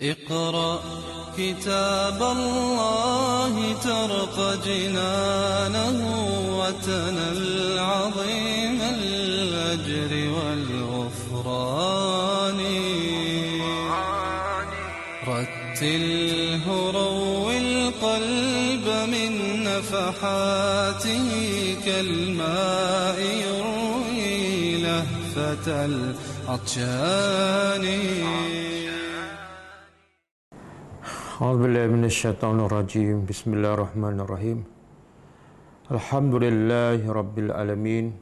اقرأ كتاب الله ترق جنانه وتنل عظيم الأجر والغفران رتله روي القلب من نفحاته كالماء يروي لهفة العطشان A'udzubillahi minasyaitonirrajim. Bismillahirrahmanirrahim. Alhamdulillahi rabbil alamin.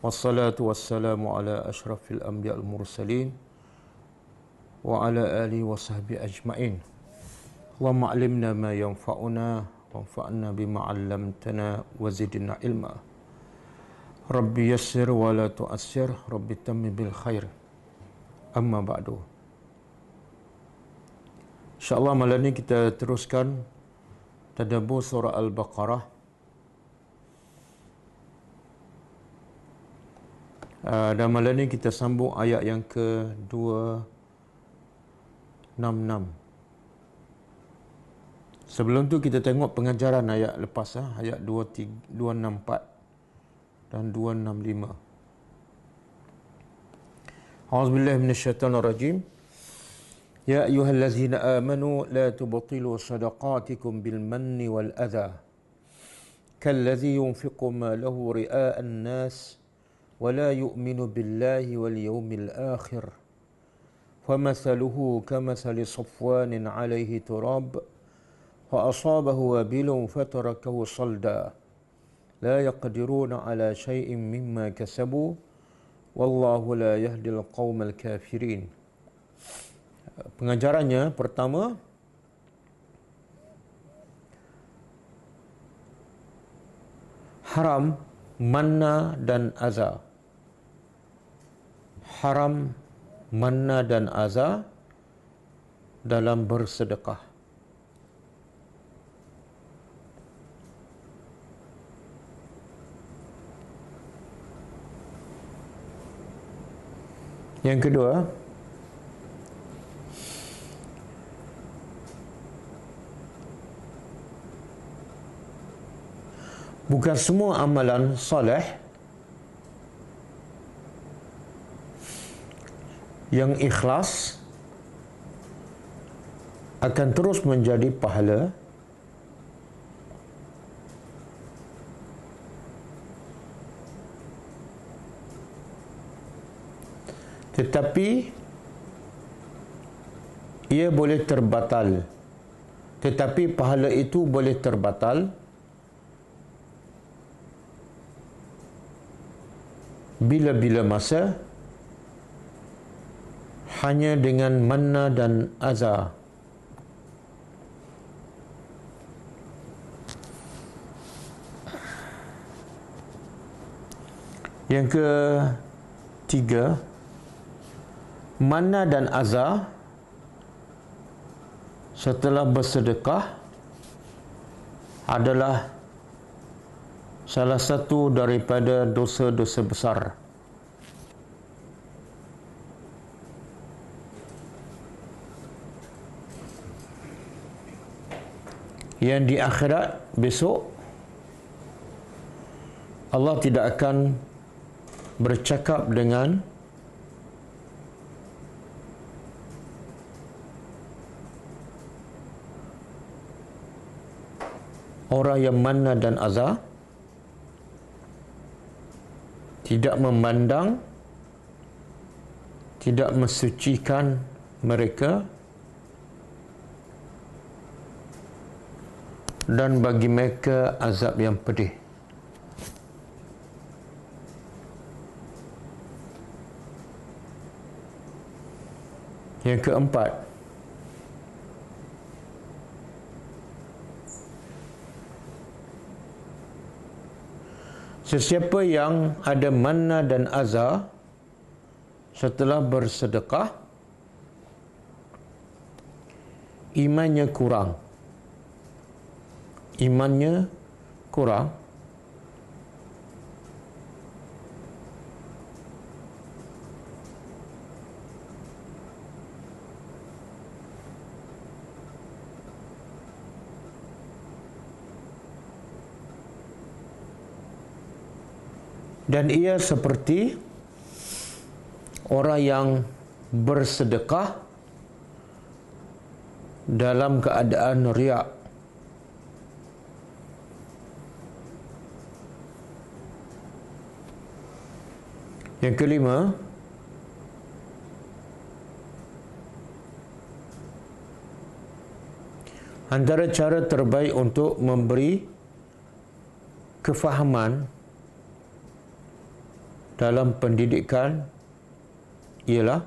Wassalatu wassalamu ala asyrafil anbiya'il mursalin wa ala alihi wa sahbihi ajma'in. Allahumma 'allimna ma yanfa'una wanfa'na bima 'allamtana wa zidna ilma. Rabbi yassir wa la tu'assir, Rabbi tammim bil khair. Amma ba'du. InsyaAllah malam ini kita teruskan tadabbur surah Al-Baqarah. Dan malam ini kita sambung ayat yang ke-266. Sebelum tu kita tengok pengajaran ayat lepas, ayat 264 dan 265. A'udzubillahi minasyaitonirrajim. يا أيها الذين آمنوا لا تبطلوا صدقاتكم بالمن والأذى كالذي ينفق ماله رئاء الناس ولا يؤمن بالله واليوم الآخر فمثله كمثل صفوان عليه تراب فأصابه وابل فتركه صلدا لا يقدرون على شيء مما كسبوا والله لا يهدي القوم الكافرين. Pengajarannya pertama, haram manna dan aza. Haram manna dan aza dalam bersedekah. Yang kedua, bukan semua amalan soleh yang ikhlas akan terus menjadi pahala, tetapi ia boleh terbatal. Tetapi pahala itu boleh terbatal bila-bila masa hanya dengan manna dan aza. Yang ketiga, manna dan aza setelah bersedekah adalah salah satu daripada dosa-dosa besar. Yang di akhirat besok Allah tidak akan bercakap dengan orang yang manna dan aza, tidak memandang, tidak mensucikan mereka, dan bagi mereka azab yang pedih. Yang keempat, sesiapa yang ada manna dan aza setelah bersedekah, imannya kurang. Imannya kurang. Dan ia seperti orang yang bersedekah dalam keadaan riak. Yang kelima, antara cara terbaik untuk memberi kefahaman dalam pendidikan ialah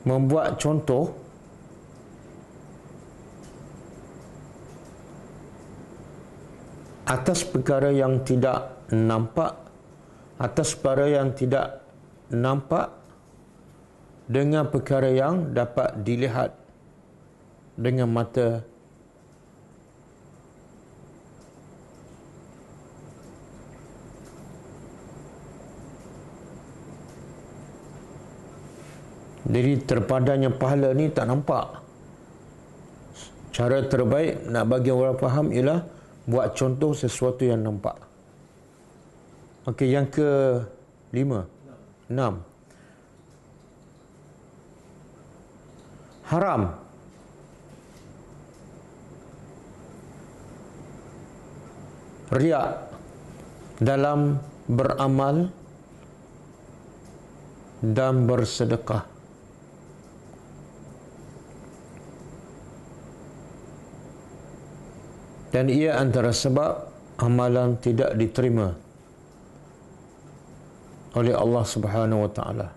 membuat contoh atas perkara yang tidak nampak, atas perkara yang tidak nampak dengan perkara yang dapat dilihat dengan mata jadi terpadannya pahala ni tak nampak. Cara terbaik nak bagi orang faham ialah buat contoh sesuatu yang nampak. Okey, yang ke-5. 6. Haram riak dalam beramal dan bersedekah. Dan ia antara sebab amalan tidak diterima oleh Allah Subhanahu wa taala.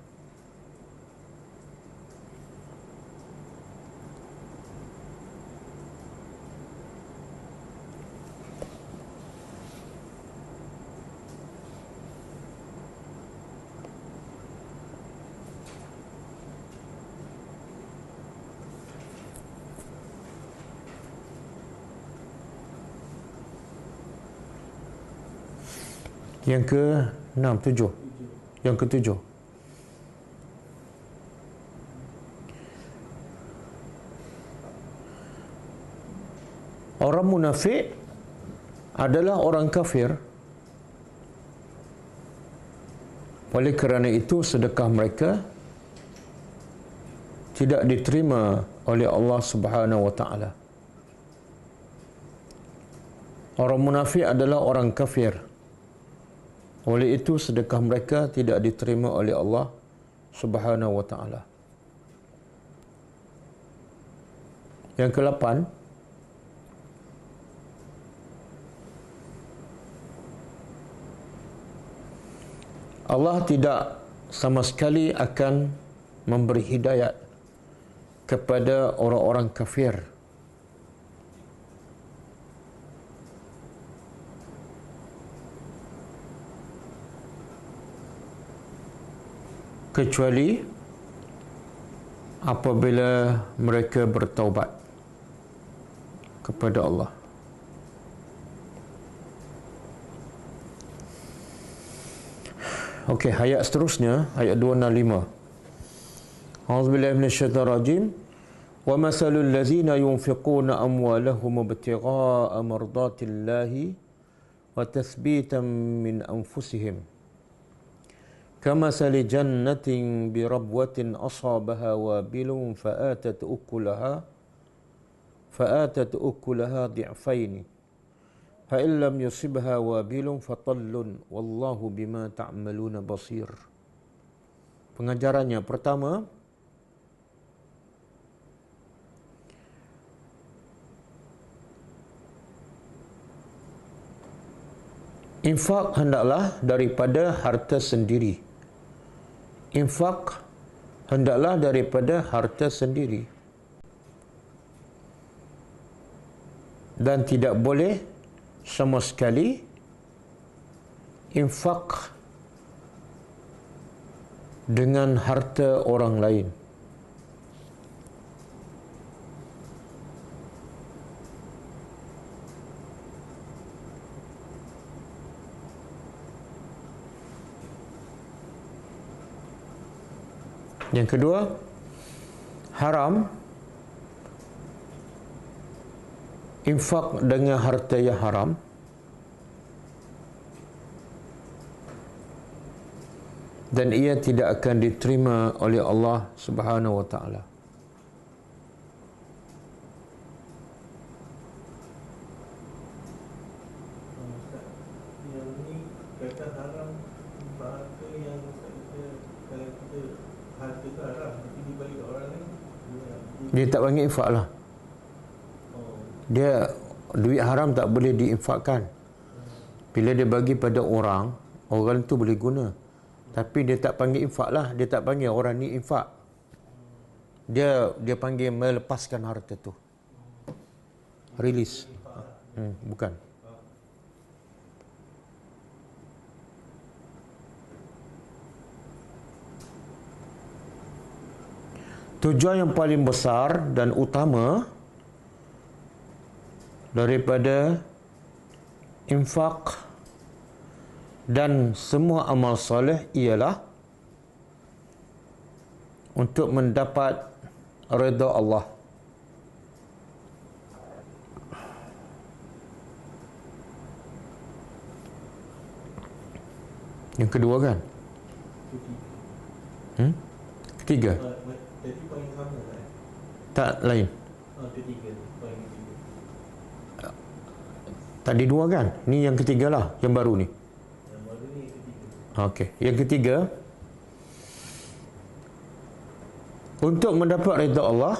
Yang ke-6, 7. Yang ke-7. Orang munafik adalah orang kafir. Oleh kerana itu sedekah mereka tidak diterima oleh Allah Subhanahu wa taala. Orang munafik adalah orang kafir. Oleh itu sedekah mereka tidak diterima oleh Allah Subhanahu wa taala. Yang ke-8, Allah tidak sama sekali akan memberi hidayat kepada orang-orang kafir kecuali apabila mereka bertaubat kepada Allah. Okey, ayat seterusnya, ayat 265. A'udzubillahi minasyaitonir rajim. Wa masalul ladzina yunfiquna amwalahum ibtigha'a mardatillahi wa tathbitan min anfusihim. كمثل جنة بربوة أصابها وابل فآتت أكلها ضعفين فإن لم يصبها وابل فطل والله بما تعملون بصير. Pengajarannya pertama, infak hendaklah daripada harta sendiri. Infak hendaklah daripada harta sendiri. Dan tidak boleh sama sekali infak dengan harta orang lain. Yang kedua, haram infak dengan harta yang haram dan ia tidak akan diterima oleh Allah Subhanahu wa taala. Yang ni kata haram bahasa yang kita kalau kita harta tu haram tapi dibagi kat orang lain Dia tak panggil infak lah. Dia duit haram tak boleh diinfakkan. Bila dia bagi pada orang, orang tu boleh guna. Tapi dia tak panggil infak lah. Dia tak panggil orang ni infak. Dia panggil melepaskan harta tu. Release. Bukan. Tujuan yang paling besar dan utama daripada infak dan semua amal soleh ialah untuk mendapat redha Allah. Yang kedua kan? Ketiga? Jadi poin sama kan? Tak, lain. Ketiga, poin ketiga. Tadi dua kan? Ni yang ketiga lah, yang baru ni. Yang baru ni yang ketiga. Okey, yang ketiga, untuk mendapat redha Allah,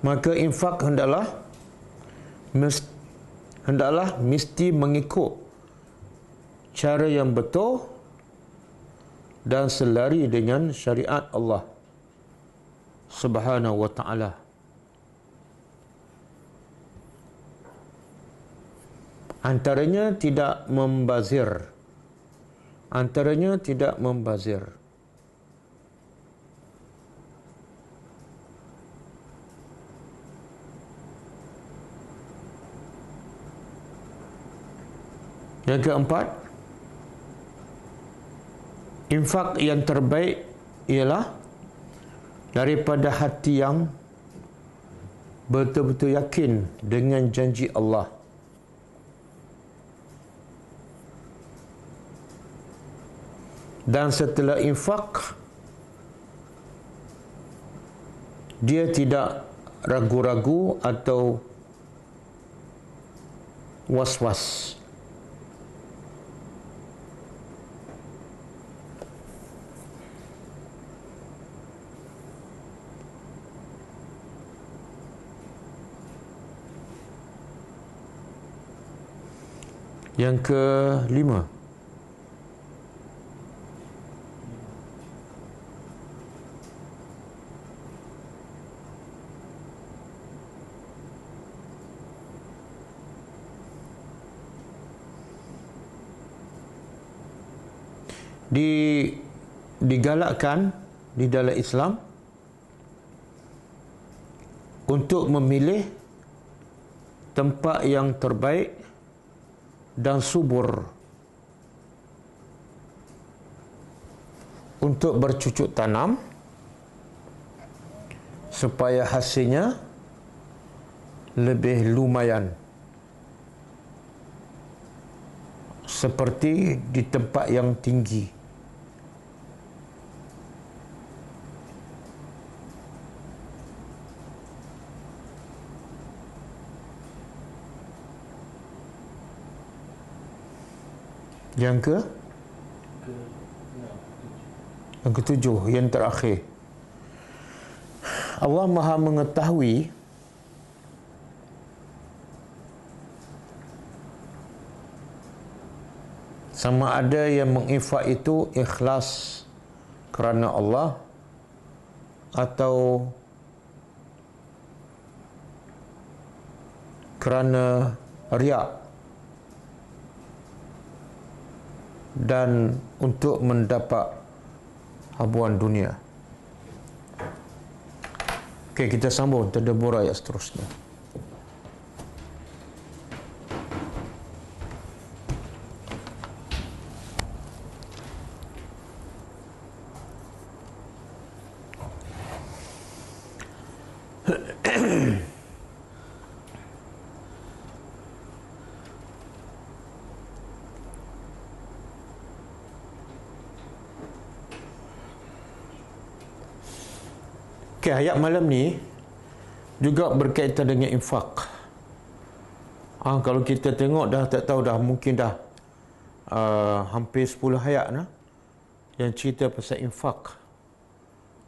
maka infak hendaklah mesti mengikut cara yang betul dan selari dengan syariat Allah Subhanahu wa taala. Antaranya tidak membazir. Yang keempat, infak yang terbaik ialah daripada hati yang betul-betul yakin dengan janji Allah. Dan setelah infak, dia tidak ragu-ragu atau was-was. Yang kelima, digalakkan di dalam Islam untuk memilih tempat yang terbaik dan subur untuk bercucuk tanam supaya hasilnya lebih lumayan, seperti di tempat yang tinggi. Yang ketujuh, yang terakhir, Allah Maha mengetahui sama ada yang menginfak itu ikhlas kerana Allah atau kerana riak dan untuk mendapat habuan dunia. Okey, kita sambung tadabbur ayat seterusnya. Okey, ayat malam ni juga berkaitan dengan infak. Kalau kita tengok dah tak tahu dah mungkin dah hampir 10 ayat yang cerita pasal infak.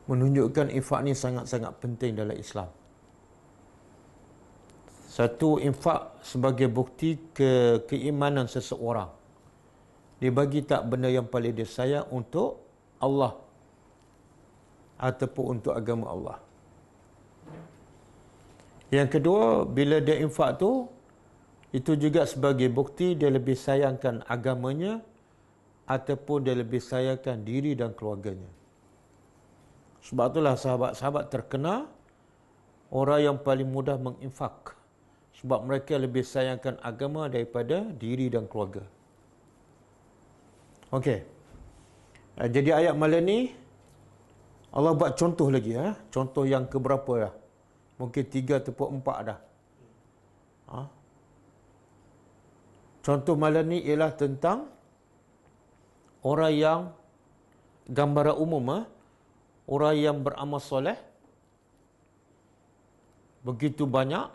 Menunjukkan infak ni sangat-sangat penting dalam Islam. Satu, infak sebagai bukti keimanan seseorang. Dia bagi tak benda yang paling dia sayang untuk Allah ataupun untuk agama Allah. Yang kedua, bila dia infak tu, itu juga sebagai bukti dia lebih sayangkan agamanya ataupun dia lebih sayangkan diri dan keluarganya. Sebab itulah sahabat-sahabat terkenal orang yang paling mudah menginfak. Sebab mereka lebih sayangkan agama daripada diri dan keluarga. Okey. Jadi ayat malam ni Allah buat contoh lagi. Contoh yang keberapa dah? Mungkin 3 ataupun 4 dah. Contoh malam ni ialah tentang orang yang, gambaran umum, orang yang beramal soleh begitu banyak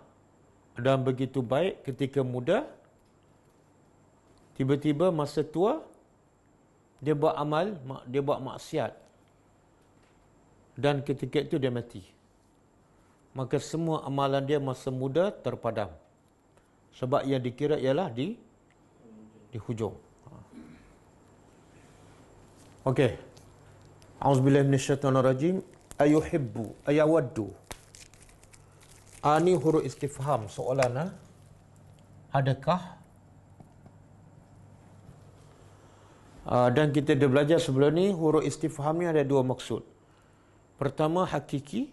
dan begitu baik ketika muda, tiba-tiba masa tua dia buat amal, dia buat maksiat, dan ketika itu dia mati. Maka semua amalan dia masa muda terpadam. Sebab yang dikira ialah di hujung. Okey. Auzubillahi minasyaitonirrajim. Ayuhibbu, ayawaddu. Ni huruf istifham, soalan. Adakah? Dan kita dah belajar sebelum ni, huruf istifham ni ada 2 maksud. Pertama, hakiki,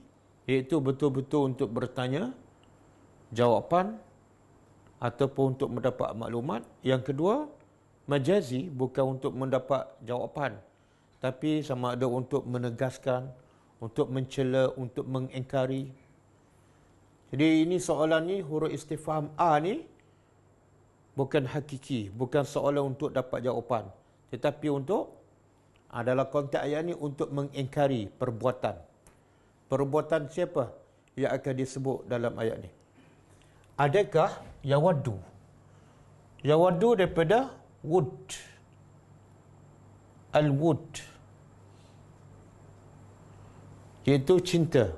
iaitu betul-betul untuk bertanya, jawapan, ataupun untuk mendapat maklumat. Yang kedua, majazi, bukan untuk mendapat jawapan, tapi sama ada untuk menegaskan, untuk mencela, untuk mengingkari. Jadi ini soalan ni, huruf istifham ni bukan hakiki, bukan soalan untuk dapat jawapan, tetapi untuk dalam konteks ayat ni untuk mengingkari perbuatan. Perbuatan siapa yang akan disebut dalam ayat ni? Adakah yawaddu? Yawaddu daripada wood. Al-wood, iaitu cinta.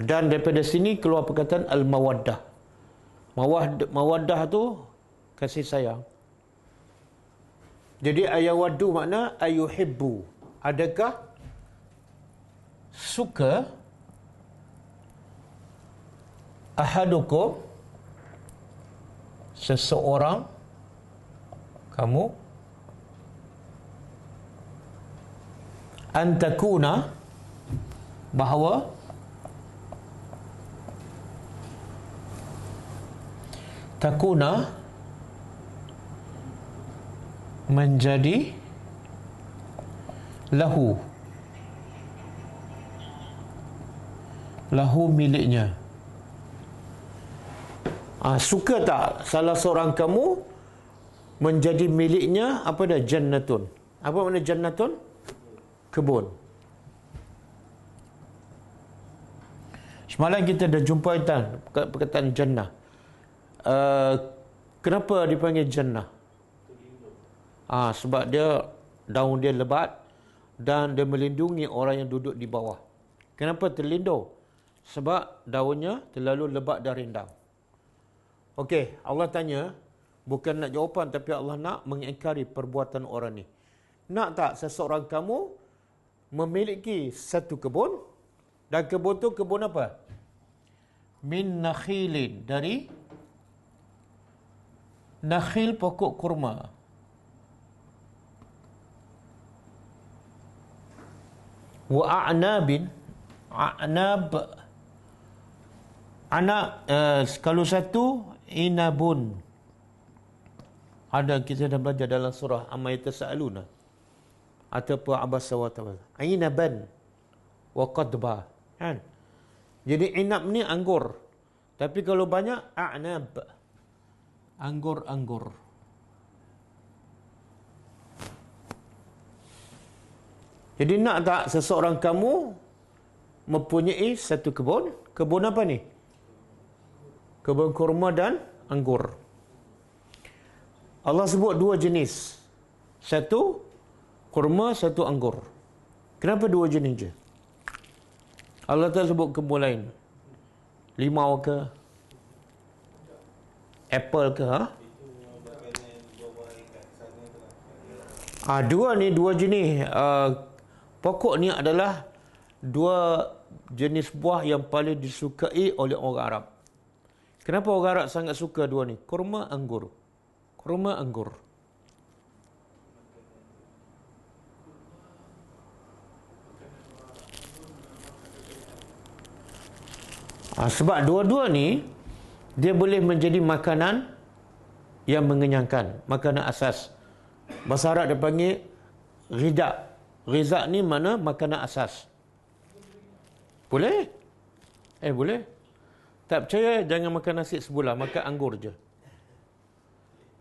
Dan daripada sini keluar perkataan al-mawaddah. Mawaddah tu kasih sayang. Jadi ayawaddu makna ayuhibbu. Adakah suka ahadukum, seseorang kamu, antakuna, bahawa takuna menjadi lahu miliknya. Suka tak salah seorang kamu menjadi miliknya apa dah? Jannatun. Apa makna jannatun? Kebun. Semalam kita dah jumpa perkataan jannah. Kenapa dipanggil jannah? Sebab daun dia lebat dan dia melindungi orang yang duduk di bawah. Kenapa terlindung? Sebab daunnya terlalu lebat dan rindang. Okey, Allah tanya, bukan nak jawapan, tapi Allah nak mengingkari perbuatan orang ni. Nak tak seseorang kamu memiliki satu kebun, dan kebun tu kebun apa? Min nakhilin, dari nakhil, pokok kurma. Wa a'nabin, a'nab, anak, kalau satu inabun. Ada, kita dah belajar dalam surah Amma Yatasa'aluna ataupun Abasa wa Tawalla. Inaban wa qadba. Kan? Jadi inab ni anggur. Tapi kalau banyak, a'nab, anggur-anggur. Jadi nak tak seseorang kamu mempunyai satu kebun? Kebun apa ni? Kebun kurma dan anggur. Allah sebut dua jenis. Satu kurma, satu anggur. Kenapa dua jenis je? Allah tak sebut kebun lain. Limau ke? Apple ke? Dua ni, dua jenis. Pokok ni adalah dua jenis buah yang paling disukai oleh orang Arab. Kenapa orang Arab sangat suka dua ni? Kurma, anggur. Kurma, anggur. Sebab dua-dua ni dia boleh menjadi makanan yang mengenyangkan, makanan asas. Bahasa Arab dia panggil rizak. Rizak ni mana makanan asas. Boleh? Boleh. Tak percaya jangan makan nasi sebulan, makan anggur je.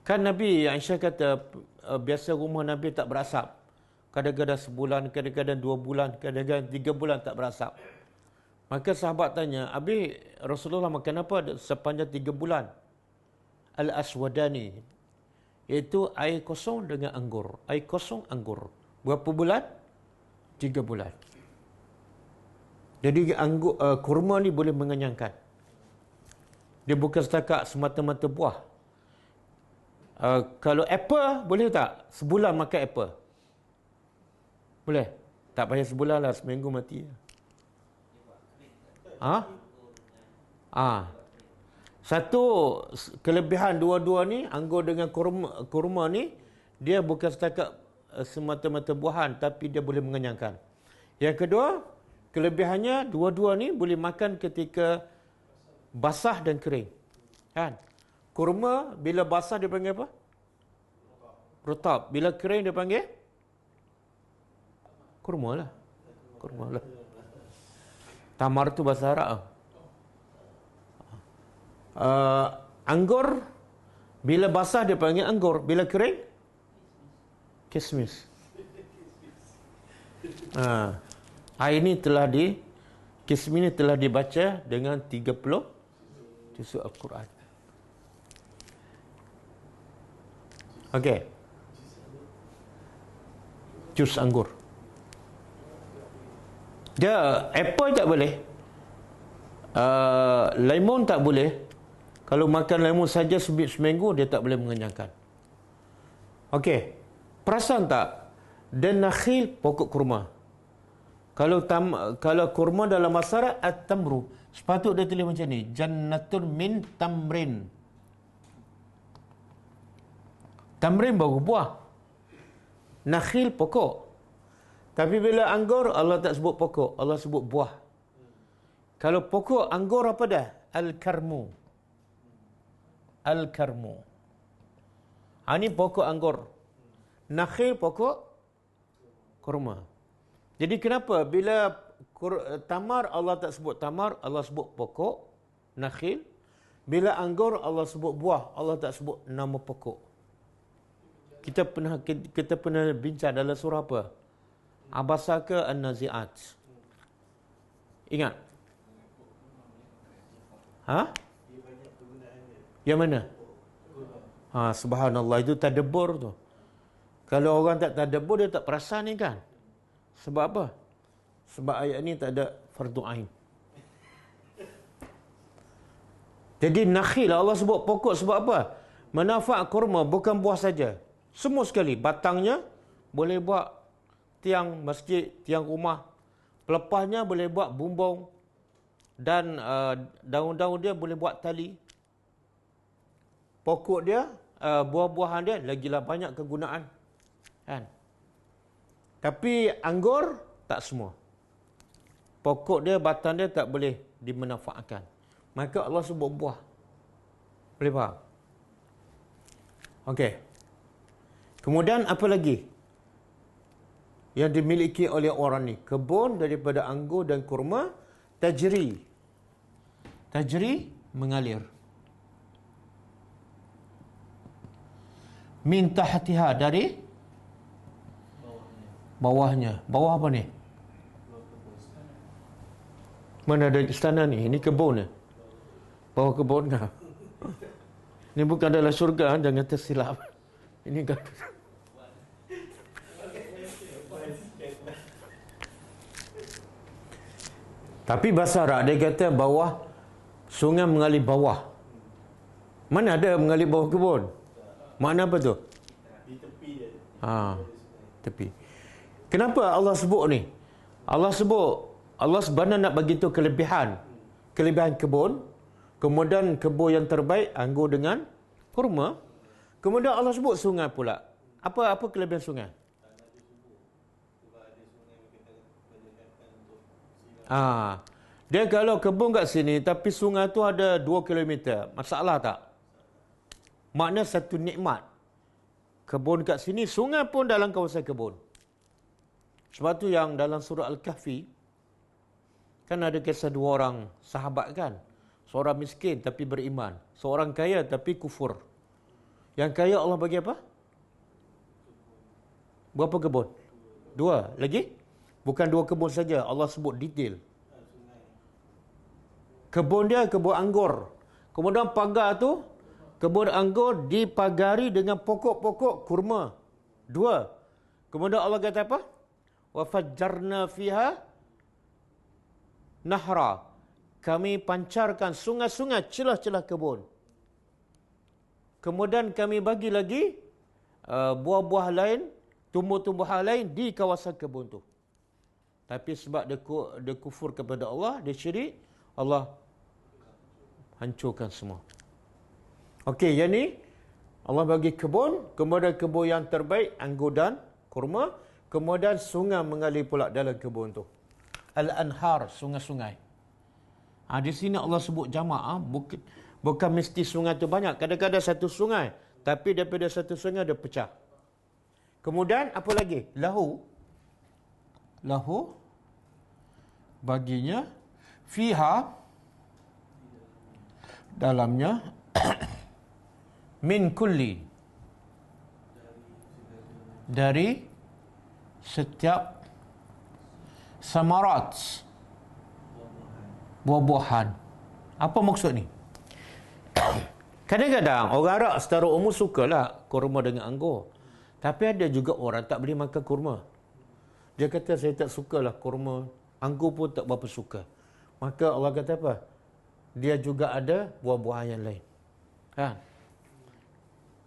Kan Nabi Aisyah kata biasa rumah Nabi tak berasap. Kadang-kadang sebulan, kadang-kadang 2 bulan, kadang-kadang 3 bulan tak berasap. Maka sahabat tanya, Habis Rasulullah makan apa sepanjang 3 bulan? Al-Aswadani. Iaitu air kosong dengan anggur. Air kosong, anggur. Berapa bulan? 3 bulan. Jadi anggur, kurma ni boleh mengenyangkan. Dia bukan setakat semata-mata buah. Kalau apple, boleh tak? Sebulan makan apple. Boleh? Tak payah sebulan lah, seminggu mati. Satu kelebihan dua-dua ni, anggur dengan kurma ni, dia bukan setakat semata-mata buahan, tapi dia boleh mengenyangkan. Yang kedua, kelebihannya dua-dua ni boleh makan ketika basah dan kering. Kan? Kurma bila basah dia panggil apa? Rutab. Bila kering dia panggil kurma lah. Kurma lah. Tamar tu bahasa Arab. Anggur bila basah dia panggil anggur, bila kering kismis. Ini telah kismis ini telah dibaca dengan 30 juz Al-Quran. Okey. Jus anggur. Dia apple tak boleh. Lemon tak boleh. Kalau makan lemon saja seminggu dia tak boleh mengenyangkan. Okey. Perasan tak? Dan nakhil pokok kurma. Kalau kurma dalam masyarakat at-tamru, sepatut dia tulis macam ni, jannatun min tamrin. Tamrin baru buah. Nakhil pokok. Tapi bila anggur, Allah tak sebut pokok, Allah sebut buah. Kalau pokok anggur apa dah? Al-karmu. Al-karmu. Ini pokok anggur. Nakhil pokok kurma. Jadi kenapa bila tamar Allah tak sebut tamar, Allah sebut pokok nakhil. Bila anggur Allah sebut buah, Allah tak sebut nama pokok. Kita pernah bincang dalam surah apa? Abasa ke An-Nazi'at. Ingat? Yang mana? Subhanallah, itu tadabbur tu. Kalau orang tak tadabbur, dia tak perasan ni kan? Sebab apa? Sebab ayat ni tak ada fardu ain. Jadi nakhil Allah sebut pokok sebab apa? Manfaat kurma bukan buah saja. Semua sekali. Batangnya boleh buat tiang masjid, tiang rumah. Pelepahnya boleh buat bumbung. Dan daun-daun dia boleh buat tali. Pokok dia, buah-buahan dia lagilah banyak kegunaan. Kan? Tapi anggur tak semua. Pokok dia, batang dia tak boleh dimanfaatkan. Maka Allah sebut buah. Boleh faham? Okey. Kemudian apa lagi yang dimiliki oleh orang ni? Kebun daripada anggur dan kurma, tajri. Tajri mengalir. Min tahtiha, dari Bawahnya. Bawah apa ni? Mana ada istana ni? Ini kebun ni. Bawah kebun kan? Ini bukan adalah syurga, jangan tersilap. Ini kan. Tapi bahasa Arab dia kata bawah, sungai mengalir bawah. Mana ada mengalir bawah kebun? Makna apa tu? Di tepi dia. Tepi. Kenapa Allah sebut ni? Allah sebenarnya nak bagi tu kelebihan kebun. Kemudian kebun yang terbaik anggur dengan kurma. Kemudian Allah sebut sungai pula. Apa kelebihan sungai? Dia kalau kebun kat sini tapi sungai tu ada 2 km, masalah tak? Makna satu nikmat. Kebun kat sini, sungai pun dalam kawasan kebun. Sebab tu yang dalam surah Al-Kahfi kan ada kisah 2 orang sahabat kan. Seorang miskin tapi beriman, seorang kaya tapi kufur. Yang kaya Allah bagi apa? Berapa kebun? 2. Lagi? Bukan 2 kebun saja, Allah sebut detail. Kebun dia kebun anggur. Kemudian pagar tu, kebun anggur dipagari dengan pokok-pokok kurma. 2. Kemudian Allah kata apa? Wa fajjarna fiha nahra. Kami pancarkan sungai-sungai celah-celah kebun. Kemudian kami bagi lagi buah-buah lain, tumbuh-tumbuhan lain di kawasan kebun tu. Tapi sebab dia kufur kepada Allah, dia syirik, Allah hancurkan semua. Okey, yang ni Allah bagi kebun, kemudian kebun yang terbaik anggur dan kurma, kemudian sungai mengalir pula dalam kebun tu. Al-anhar, sungai-sungai. Di sini Allah sebut jamak, bukan mesti sungai tu banyak. Kadang-kadang satu sungai, tapi daripada satu sungai dia pecah. Kemudian apa lagi? Lahu baginya fiha dalamnya min kulli dari setiap samarat, buah-buahan. Apa maksud ni? Kadang-kadang orang Arab secara umum sukalah kurma dengan anggur. Tapi ada juga orang tak boleh makan kurma. Dia kata saya tak sukalah kurma, anggur pun tak berapa suka. Maka Allah kata apa? Dia juga ada buah-buahan yang lain.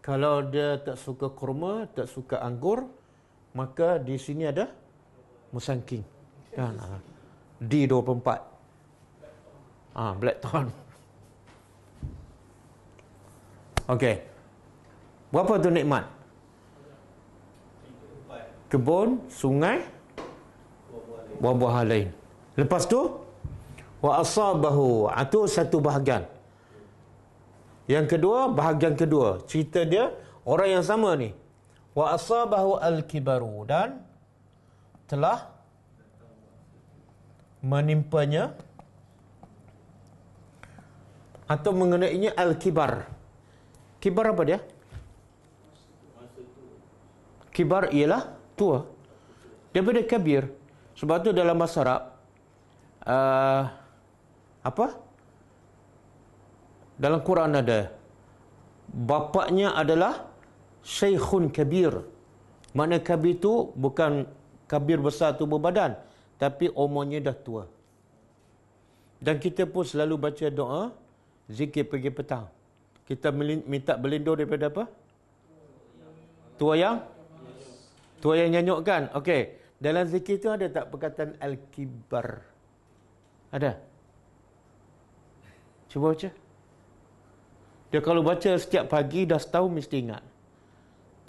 Kalau dia tak suka kurma, tak suka anggur, maka di sini ada musangking. D24. Blackthorn. Okey. Berapa tu nikmat? Kebun, sungai, buah-buahan lain. Lepas tu wa asabahu, itu satu bahagian. Yang kedua, bahagian kedua, cerita dia orang yang sama ni. Wa asabahu al-kibaru, dan telah menimpanya atau mengenainya al-kibar. Kibar apa dia? Kibar ialah tua. Daripada kabir. Sebab tu dalam bahasa Arab dalam Quran ada bapaknya adalah syekhun kabir. Makna kabir tu bukan kabir besar tubuh badan, tapi umurnya dah tua. Dan kita pun selalu baca doa zikir pagi petang. Kita minta berlindung daripada apa? Tua yang nyanyuk kan? Okey. Dalam zikir tu ada tak perkataan al-kibar? Ada? Cuba baca. Dia kalau baca setiap pagi dah setahun mesti ingat.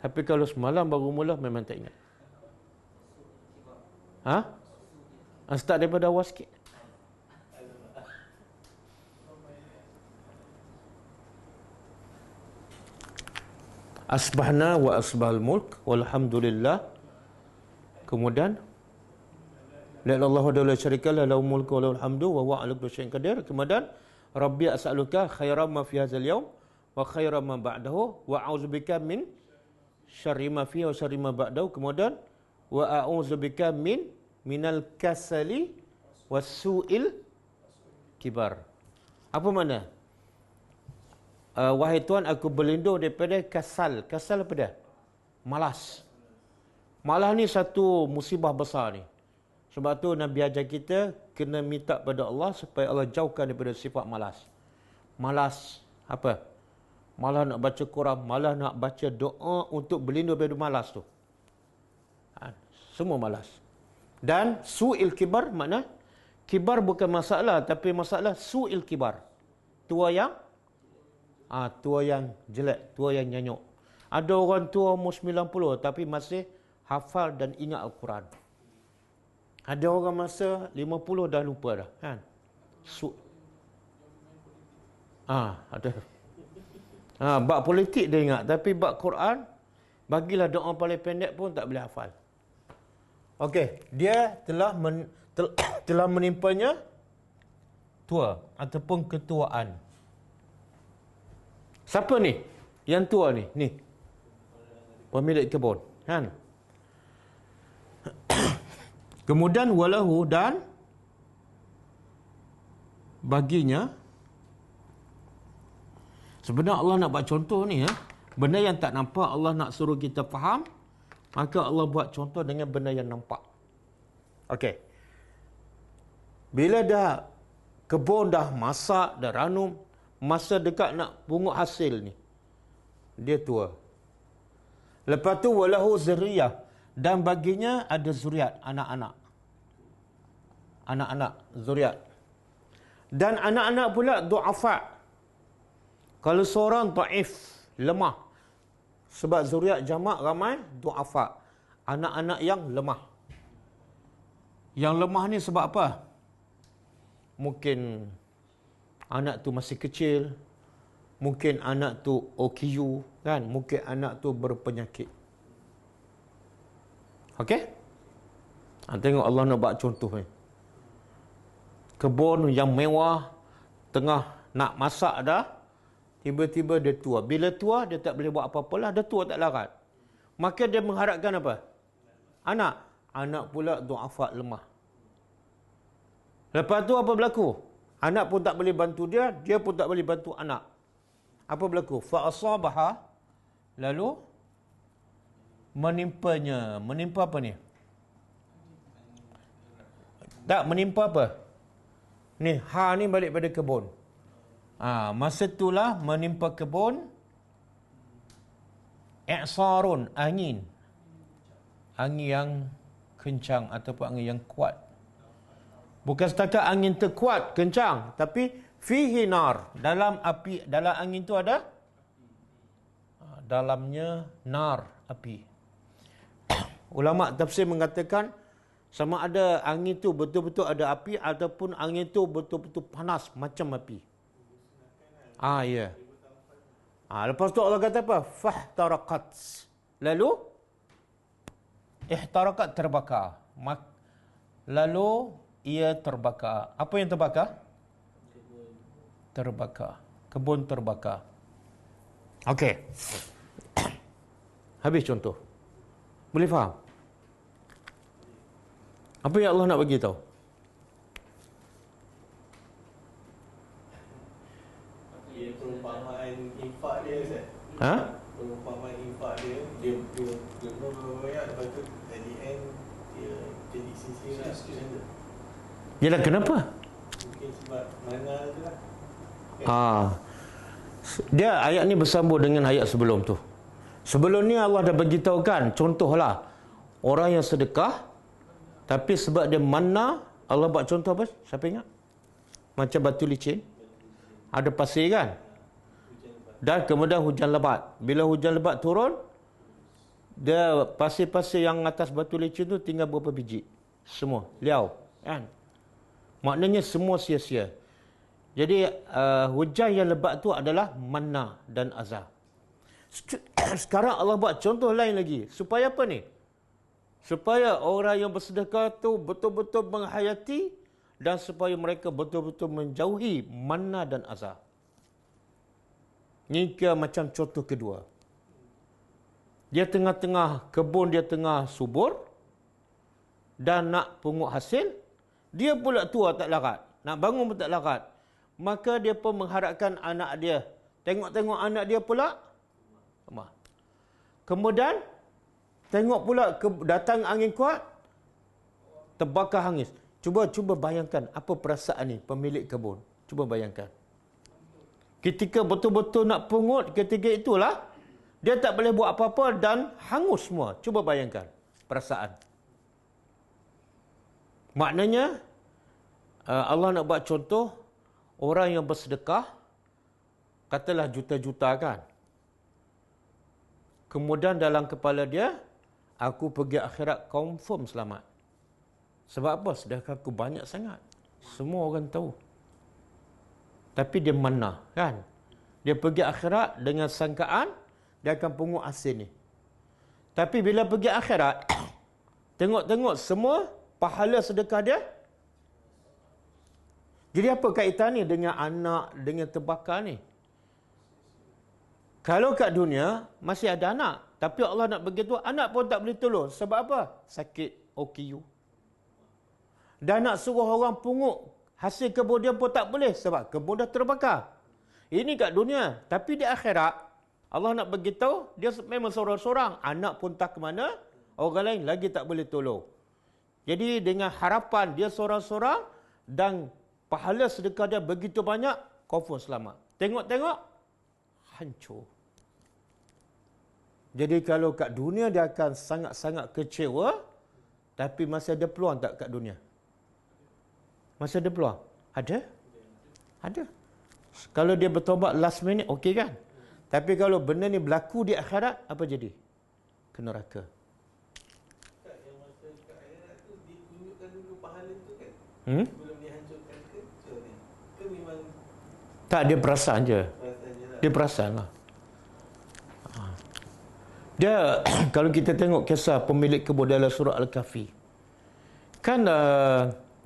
Tapi kalau semalam baru mula memang tak ingat. Start daripada awal sikit. Asbahna wa asbahal mulk walhamdulillah. Kemudian la ilaha illallah syarika la lahu mulku wa lahu alhamdu wa huwa ala kulli syai'in qadir. Kemudian rabbi as'aluka khairan ma fi hadzal yaum wa khairan ma ba'dahu wa a'udzubika min syarri ma fi wa syarri ma ba'dahu. Kemudian wa a'udzubika minal kasali wasu'il kibar. Apa makna? Wahai Tuhan, aku berlindung daripada kasal. Kasal apa dia? Malas. Malas ni satu musibah besar ni. Sebab tu Nabi ajar kita kena minta pada Allah supaya Allah jauhkan daripada sifat malas. Malas apa? Malah nak baca Quran, malah nak baca doa untuk berlindung daripada malas tu. Semua malas. Dan su'il kibar makna kibar bukan masalah, tapi masalah su'il kibar. Tua yang jelek, tua yang nyanyuk. Ada orang tua umur 90 tapi masih hafal dan ingat Al-Quran. Ada orang masa 50 dah lupa dah, kan? Ada. Bab politik dia ingat, tapi bab Quran bagilah doa paling pendek pun tak boleh hafal. Okey, dia telah menimpanya tua ataupun ketuaan. Siapa ni? Yang tua ni? Ni. Pemilik kebun, kan? Kemudian walahu dan baginya. Sebenarnya Allah nak buat contoh ni, benda yang tak nampak Allah nak suruh kita faham, maka Allah buat contoh dengan benda yang nampak. Okey. Bila dah kebun dah masak, dah ranum, masa dekat nak pungut hasil ni, dia tua. Lepas tu walahu zuriyah, dan baginya ada zuriat, anak-anak. Anak-anak, zuriat. Dan anak-anak pula du'afa. Kalau seorang dhaif, lemah. Sebab zuriat jamak ramai, du'afa. Anak-anak yang lemah. Yang lemah ni sebab apa? Mungkin anak tu masih kecil. Mungkin anak tu OKU, kan? Mungkin anak tu berpenyakit. Okey? Tengok Allah nak buat contoh ni. Kebun yang mewah, tengah nak masak dah, tiba-tiba dia tua. Bila tua, dia tak boleh buat apa-apa lah. Dia tua tak larat. Maka dia mengharapkan apa? Anak. Anak pula du'afa, lemah. Lepas tu apa berlaku? Anak pun tak boleh bantu dia, dia pun tak boleh bantu anak. Apa berlaku? Fa'asabaha, lalu menimpanya. Menimpa apa ni? Tak, menimpa apa? Ni, ni balik pada kebun. Masa itulah menimpa kebun i'sarun, angin. Angin yang kencang ataupun angin yang kuat. Bukan setakat angin terkuat, kencang, tapi fihi nar. Dalam api, dalam angin tu ada dalamnya nar, api. Ulama tafsir mengatakan sama ada angin tu betul-betul ada api ataupun angin tu betul-betul panas macam api. Ya. Lepas tu Allah kata apa? Fahtaraqat. Lalu ihtaraqat, terbakar. Lalu ia terbakar. Apa yang terbakar? Terbakar. Kebun terbakar. Okey. Habis contoh. Boleh faham? Apa yang Allah nak bagi tahu? Perumpamaan infak dia, Ustaz. Perumpamaan infak dia berbayar, lepas tu at the end dia jadi sisi lah. Yalah, kenapa? Mungkin sebab mana tu lah. Dia ayat ni bersambung dengan ayat sebelum tu. Sebelum ni Allah dah beritahu kan, contohlah orang yang sedekah, tapi sebab dia manna, Allah buat contoh apa? Siapa ingat? Macam batu licin. Ada pasir kan? Dan kemudian hujan lebat. Bila hujan lebat turun, dia pasir-pasir yang atas batu licin tu tinggal berapa biji? Semua liau, kan? Maknanya semua sia-sia. Jadi hujan yang lebat tu adalah manna dan azab. Sekarang Allah buat contoh lain lagi. Supaya apa ni? Supaya orang yang bersedekah tu betul-betul menghayati dan supaya mereka betul-betul menjauhi manna dan azab. Ini macam contoh kedua. Dia tengah-tengah kebun, dia tengah subur, dan nak pungut hasil, dia pula tua tak larat, nak bangun pun tak larat. Maka dia pun mengharapkan anak dia. Tengok-tengok anak dia pula lemah. Kemudian tengok pula datang angin kuat, terbakar hangis. Cuba bayangkan apa perasaan ni pemilik kebun. Cuba bayangkan. Ketika betul-betul nak pungut, ketika itulah dia tak boleh buat apa-apa dan hangus semua. Cuba bayangkan perasaan. Maknanya Allah nak buat contoh orang yang bersedekah, katalah juta-juta kan. Kemudian dalam kepala dia, aku pergi akhirat confirm selamat. Sebab apa? Sedekah aku banyak sangat. Semua orang tahu. Tapi dia mana kan? Dia pergi akhirat dengan sangkaan dia akan pungut hasil ni. Tapi bila pergi akhirat, tengok-tengok semua pahala sedekah dia. Jadi apa kaitan ni dengan anak, dengan terbakar ni? Kalau kat dunia masih ada anak, tapi Allah nak begitu, anak pun tak boleh tolong. Sebab apa? Sakit OKU. Dan nak suruh orang pungut hasil kebun dia pun tak boleh sebab kebun dah terbakar. Ini kat dunia, tapi di akhirat Allah nak beritahu dia memang seorang-seorang, anak pun tak ke mana, orang lain lagi tak boleh tolong. Jadi dengan harapan dia seorang-seorang dan pahala sedekah dia begitu banyak, confirm selamat. Tengok-tengok hancur. Jadi kalau kat dunia dia akan sangat-sangat kecewa, tapi masih ada peluang tak kat dunia? Masih ada peluang? Ada? Ada. Kalau dia bertobat last minute, okey kan? Tapi kalau benda ni berlaku di akhirat, apa jadi? Ke neraka. Kak, yang masa kat akhirat tu ditunjukkan dulu pahala tu kan? Sebelum dihancurkan ke? Ke memang Tak, dia perasan je. perasaan je lah? Dia perasan lah. Dia, kalau kita tengok kisah pemilik kebun dalam surah Al-Kahfi, kan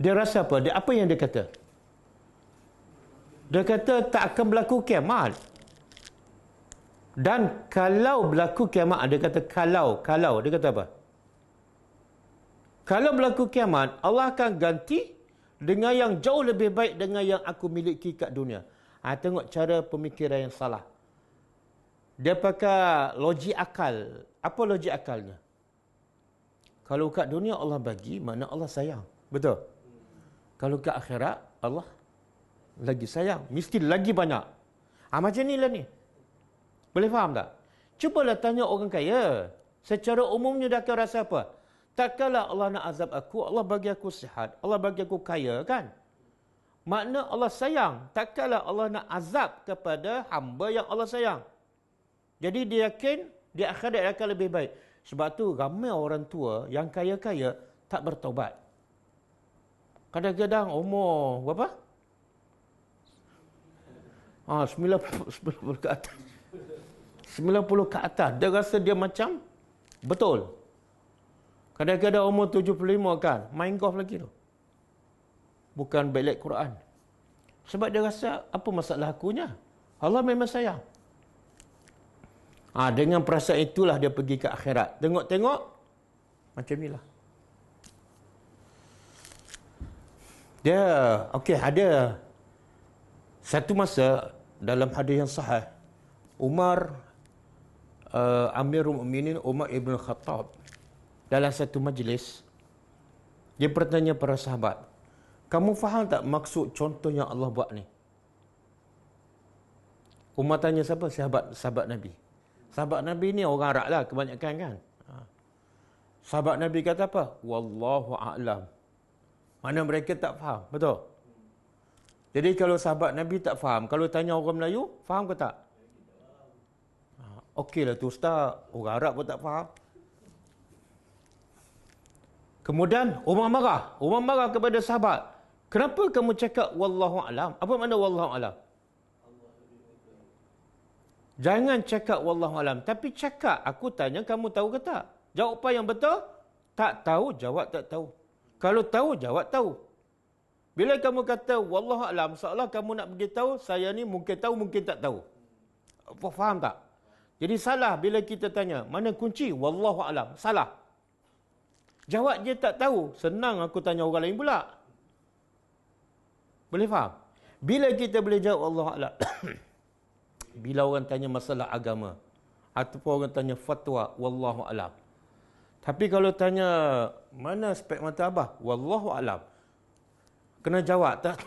dia rasa apa? Apa yang dia kata? Dia kata tak akan berlaku kiamat. Dan kalau berlaku kiamat, dia kata kalau, dia kata apa? Kalau berlaku kiamat, Allah akan ganti dengan yang jauh lebih baik dengan yang aku miliki kat dunia. Tengok cara pemikiran yang salah. Dia pakai logik akal. Apa logik akalnya? Kalau kat dunia Allah bagi, makna Allah sayang. Betul? Kalau kat akhirat, Allah lagi sayang. Mesti lagi banyak. Macam ni lah ni. Boleh faham tak? Cubalah tanya orang kaya. Secara umumnya dia akan rasa apa? Takkanlah Allah nak azab aku, Allah bagi aku sihat, Allah bagi aku kaya kan? Makna Allah sayang. Takkanlah Allah nak azab kepada hamba yang Allah sayang. Jadi dia yakin di akhirat dia akan lebih baik. Sebab tu ramai orang tua yang kaya-kaya tak bertaubat. Kadang-kadang umur berapa? 90 ke atas. 90 ke atas. Dia rasa dia macam betul. Kadang-kadang umur 75 kan, main golf lagi tu. Bukan balik Quran. Sebab dia rasa, apa masalah akunya? Allah memang sayang. Dengan perasaan itulah dia pergi ke akhirat. Tengok-tengok, macam inilah. Dia, ada satu masa dalam hadis yang sahih, Umar, Amirul Mukminin Umar Ibn Khattab, dalam satu majlis, dia bertanya para sahabat, kamu faham tak maksud contoh yang Allah buat ni? Umar tanya siapa? Sahabat Nabi. Sahabat Nabi ni orang Arab lah kebanyakan kan. Sahabat Nabi kata apa? Wallahu a'lam. Mana mereka tak faham. Betul? Jadi kalau sahabat Nabi tak faham, kalau tanya orang Melayu, faham ke tak? Okeylah tu Ustaz, orang Arab pun tak faham. Kemudian Umar marah kepada sahabat. Kenapa kamu cakap wallahu alam? Apa makna wallahu alam? Jangan cakap wallahu alam, tapi cakap aku tanya kamu tahu ke tak? Jawapan yang betul, tak tahu, jawab tak tahu. Kalau tahu, jawab tahu. Bila kamu kata wallahu alam, seolah kamu nak beritahu saya ni mungkin tahu, mungkin tak tahu. Faham tak? Jadi salah bila kita tanya, mana kunci? Wallahu alam. Salah. Jawab dia tak tahu. Senang aku tanya orang lain pula. Boleh faham? Bila kita boleh jawab Allah A'lam. Bila orang tanya masalah agama. Ataupun orang tanya fatwa. Wallahu A'lam. Tapi kalau tanya mana spek mata abah? Wallahu A'lam. Kena jawab tak?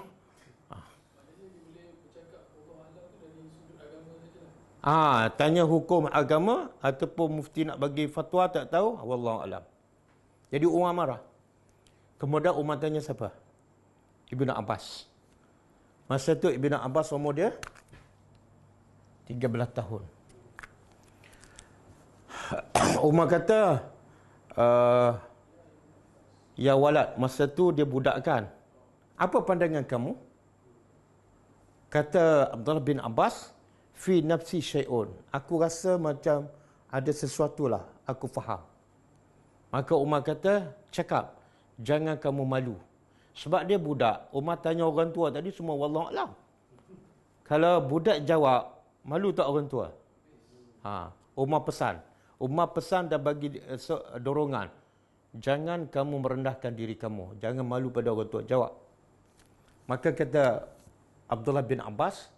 Tanya hukum agama ataupun mufti nak bagi fatwa tak tahu, wallahu alam. Jadi Umar marah. Kemudian Umar tanya siapa? Ibnu Abbas. Masa tu Ibnu Abbas umur dia 13 tahun. Umar kata, ya walad, masa tu dia budak kan. Apa pandangan kamu? Kata Abdullah bin Abbas, fi nafsi syai'un. Aku rasa macam ada sesuatu lah. Aku faham. Maka Umar kata, cakap. Jangan kamu malu. Sebab dia budak. Umar tanya orang tua tadi semua wallahu alam. Kalau budak jawab, malu tak orang tua? Umar pesan. Umar pesan dan bagi dorongan. Jangan kamu merendahkan diri kamu. Jangan malu pada orang tua. Jawab. Maka kata Abdullah bin Abbas,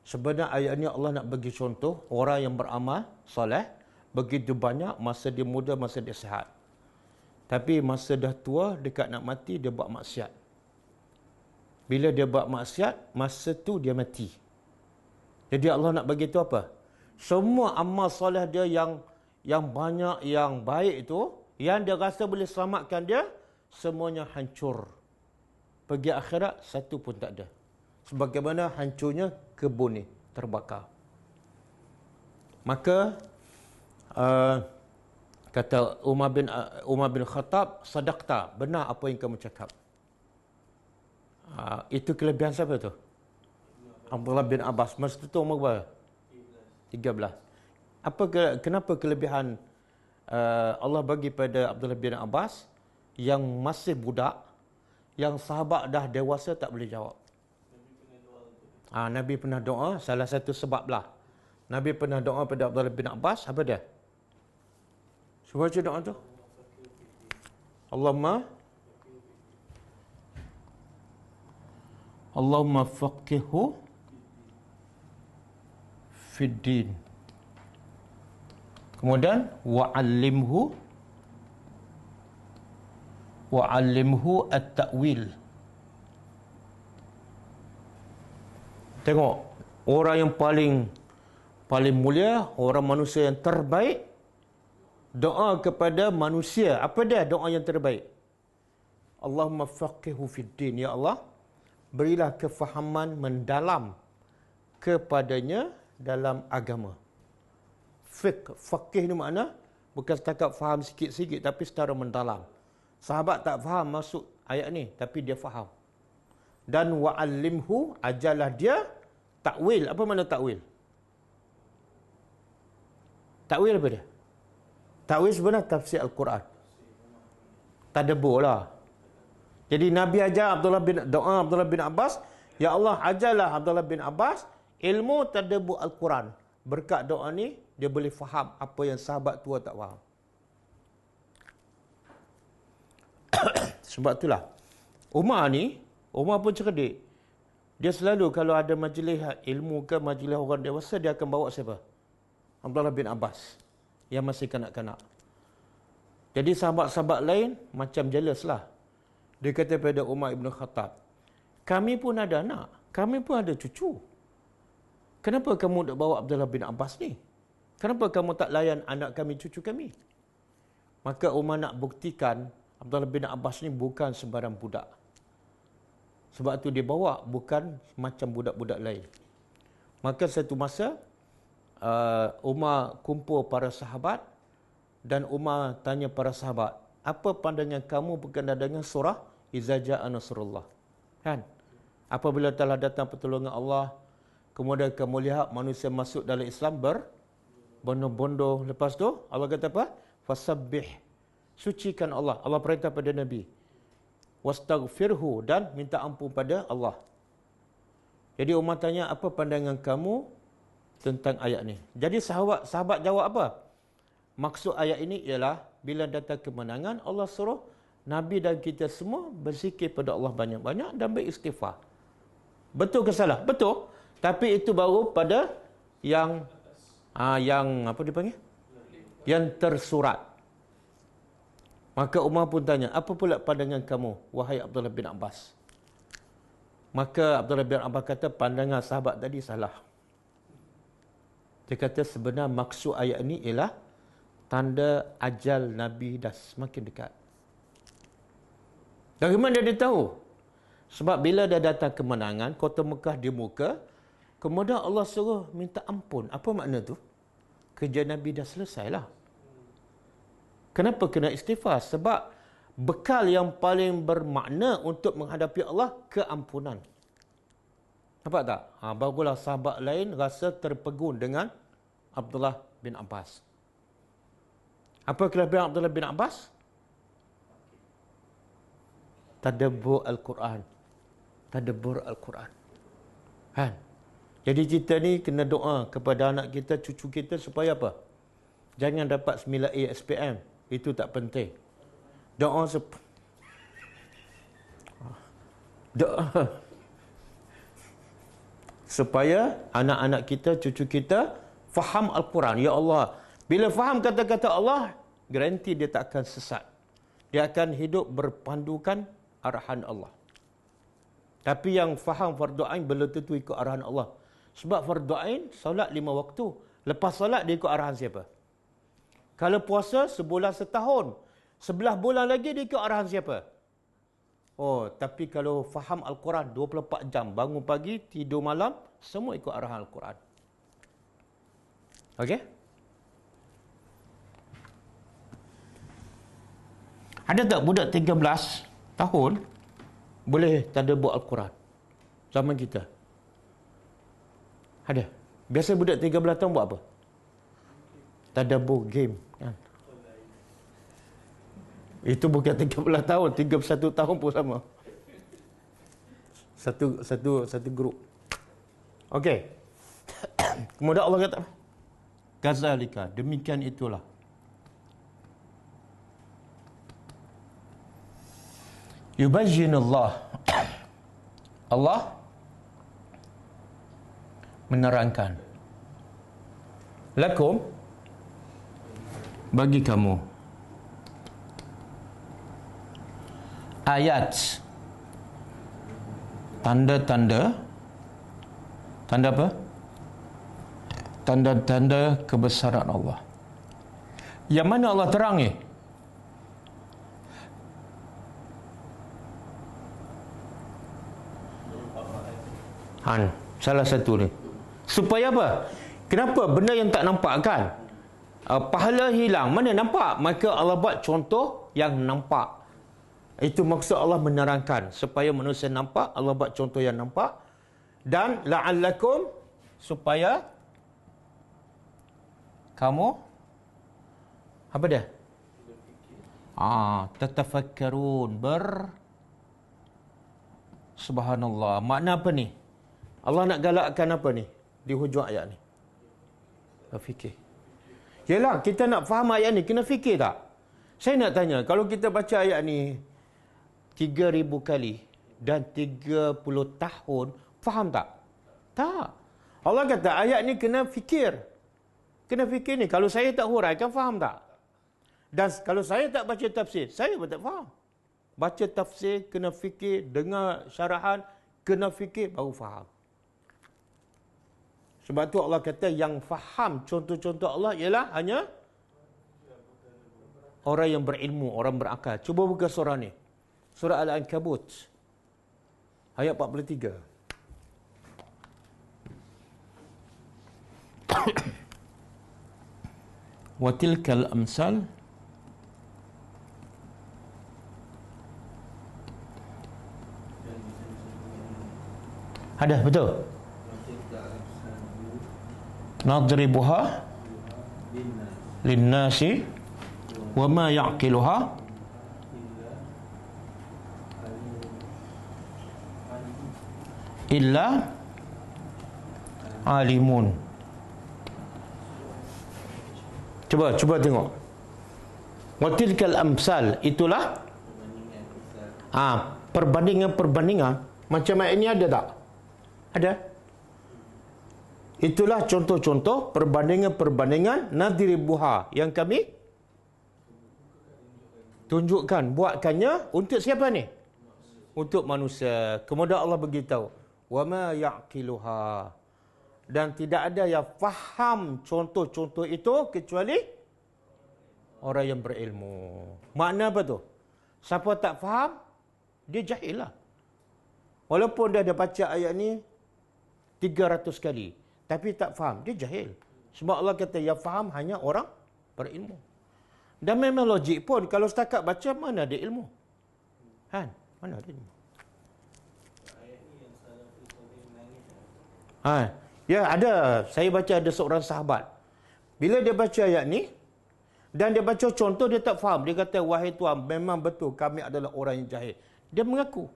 sebenarnya ayat ini Allah nak bagi contoh orang yang beramal soleh begitu banyak masa dia muda, masa dia sihat. Tapi masa dah tua, dekat nak mati, dia buat maksiat. Bila dia buat maksiat, masa tu dia mati. Jadi Allah nak bagi tu apa? Semua amal soleh dia yang banyak, yang baik itu, yang dia rasa boleh selamatkan dia, semuanya hancur. Pergi akhirat, satu pun tak ada. Sebagaimana hancurnya kebun ni terbakar. Maka kata Umar bin Khattab, sadaqta, benar apa yang kamu cakap. Itu kelebihan siapa tu? Abdullah bin Abbas. Masa tu umur berapa? 13. Kenapa kelebihan Allah bagi pada Abdullah bin Abbas yang masih budak, yang sahabat dah dewasa tak boleh jawab? Nabi pernah doa, salah satu sebab lah. Nabi pernah doa pada Abdullah bin Abbas, apa dia? Cuba baca doa tu. Allahumma faqihhu fid din. Kemudian wa'allimhu at-ta'wil. Tengok, orang yang paling mulia, orang manusia yang terbaik, doa kepada manusia. Apa dia doa yang terbaik? Allahumma faqihhu fid din. Ya Allah, berilah kefahaman mendalam kepadanya dalam agama. Faqih ni makna bukan setakat faham sikit-sikit, tapi secara mendalam. Sahabat tak faham maksud ayat ni, tapi dia faham. Dan wa'allimhu, ajarlah dia takwil. Apa makna takwil? Takwil apa dia? Takwil sebenarnya tafsir Al-Quran. Tadabbur lah. Jadi Nabi ajar doa Abdullah bin Abbas, ya Allah ajarlah Abdullah bin Abbas ilmu tadabbur Al-Quran. Berkat doa ni, dia boleh faham apa yang sahabat tua tak faham. Sebab itulah Umar pun cerdik. Dia selalu kalau ada majlis ilmu ke majlis orang dewasa, dia akan bawa siapa? Abdullah bin Abbas yang masih kanak-kanak. Jadi sahabat-sahabat lain macam jealous lah. Dia kata pada Umar ibn Khattab, kami pun ada anak, kami pun ada cucu. Kenapa kamu tak bawa Abdullah bin Abbas ni? Kenapa kamu tak layan anak kami, cucu kami? Maka Umar nak buktikan Abdullah bin Abbas ni bukan sembarang budak. Sebab tu dia bawa, bukan macam budak-budak lain. Maka satu masa, Umar kumpul para sahabat dan Umar tanya para sahabat, apa pandangan kamu berkenaan dengan surah Iza Ja'a Nasrullah? Kan? Apabila telah datang pertolongan Allah, kemudian kamu lihat manusia masuk dalam Islam berbondong-bondong. Lepas tu Allah kata apa? Fasabbih, sucikan Allah. Allah perintah pada Nabi. Wastaghfirhu, dan minta ampun pada Allah. Jadi Umar tanya, apa pandangan kamu tentang ayat ni? Jadi sahabat jawab apa? Maksud ayat ini ialah bila datang kemenangan, Allah suruh Nabi dan kita semua berzikir pada Allah banyak-banyak dan beristighfar. Betul ke salah? Betul. Tapi itu baru pada yang apa dipanggil? Yang tersurat. Maka Umar pun tanya, apa pula pandangan kamu, wahai Abdullah bin Abbas? Maka Abdullah bin Abbas kata, pandangan sahabat tadi salah. Dia kata sebenarnya maksud ayat ini ialah tanda ajal Nabi dah semakin dekat. Dari mana dia tahu? Sebab bila dah datang kemenangan, kota Mekah dibuka, kemudian Allah suruh minta ampun. Apa makna tu? Kerja Nabi dah selesai lah. Kenapa kena istighfar? Sebab bekal yang paling bermakna untuk menghadapi Allah, keampunan. Nampak tak? Barulah sahabat lain rasa terpegun dengan Abdullah bin Abbas. Apa kelebihan Abdullah bin Abbas? Tadabbur Al-Quran. Tadabbur Al-Quran. Kan? Jadi kita ni kena doa kepada anak kita, cucu kita supaya apa? Jangan dapat 9A SPM. Itu tak penting. Doa supaya anak-anak kita, cucu kita faham Al-Quran. Ya Allah, bila faham kata-kata Allah, garanti dia tak akan sesat. Dia akan hidup berpandukan arahan Allah. Tapi yang faham fardu ain belum tentu ikut arahan Allah. Sebab fardu ain solat 5 waktu. Lepas solat dia ikut arahan siapa? Kalau puasa sebulan setahun, 11 bulan lagi dia ikut arahan siapa? Oh, tapi kalau faham Al-Quran 24 jam, bangun pagi, tidur malam, semua ikut arahan Al-Quran. Okey? Ada tak budak 13 tahun boleh tadabbur Al-Quran? Zaman kita. Ada. Biasa budak 13 tahun buat apa? Tadabbur game, kan? Itu bukan 13 tahun, 31 tahun pun sama. Satu grup. Okey. Kemudian Allah kata, kazalika, demikian itulah. Yubayyinullah. Allah menerangkan lakum, bagi kamu, ayat, tanda-tanda, tanda apa? Tanda-tanda kebesaran Allah. Yang mana Allah terangi? Salah satu ni. Supaya apa? Kenapa? Benda yang tak nampak kan? Pahala hilang. Mana nampak? Maka Allah buat contoh yang nampak. Itu maksud Allah menerangkan. Supaya manusia nampak, Allah buat contoh yang nampak. Dan la'allakum, supaya kamu, apa dia? Tatafakkarun, subhanallah. Makna apa ni? Allah nak galakkan apa ni di hujung ayat ni? Fikir. Yelah, kita nak faham ayat ni, kena fikir tak? Saya nak tanya, kalau kita baca ayat ni 3,000 kali dan 30 tahun, faham tak? Tak. Allah kata ayat ni kena fikir. Kena fikir ni. Kalau saya tak huraikan, faham tak? Dan kalau saya tak baca tafsir, saya pun tak faham. Baca tafsir, kena fikir, dengar syarahan, kena fikir, baru faham. Sebab tu Allah kata yang faham contoh-contoh Allah ialah hanya orang yang berilmu, orang berakal. Cuba buka surah ni. Surah Al-Ankabut. Ayat 43. Wa tilkal amsal ada, betul? Nadribuha linnasi wa ma ya'qiluha illa alimun. Cuba tengok. Wa tilkal amsal, itulah perbandingan macam ini ada tak? Ada. Itulah contoh-contoh perbandingan nadribuha yang kami tunjukkan, buatkannya untuk siapa ni? Untuk manusia. Kemudian Allah beritahu, wa ma yaqiluha, dan tidak ada yang faham contoh-contoh itu kecuali orang yang berilmu. Makna apa tu? Siapa tak faham, dia jahil lah. Walaupun dia ada baca ayat ni 300 kali, tapi tak faham, dia jahil. Sebab Allah kata yang faham hanya orang berilmu. Dan memang logik pun, kalau setakat baca, mana ada ilmu? Kan? Mana ada ilmu? Ya, ada. Saya baca ada seorang sahabat. Bila dia baca ayat ni, dan dia baca contoh, dia tak faham. Dia kata, wahai Tuhan, memang betul kami adalah orang yang jahil. Dia mengaku.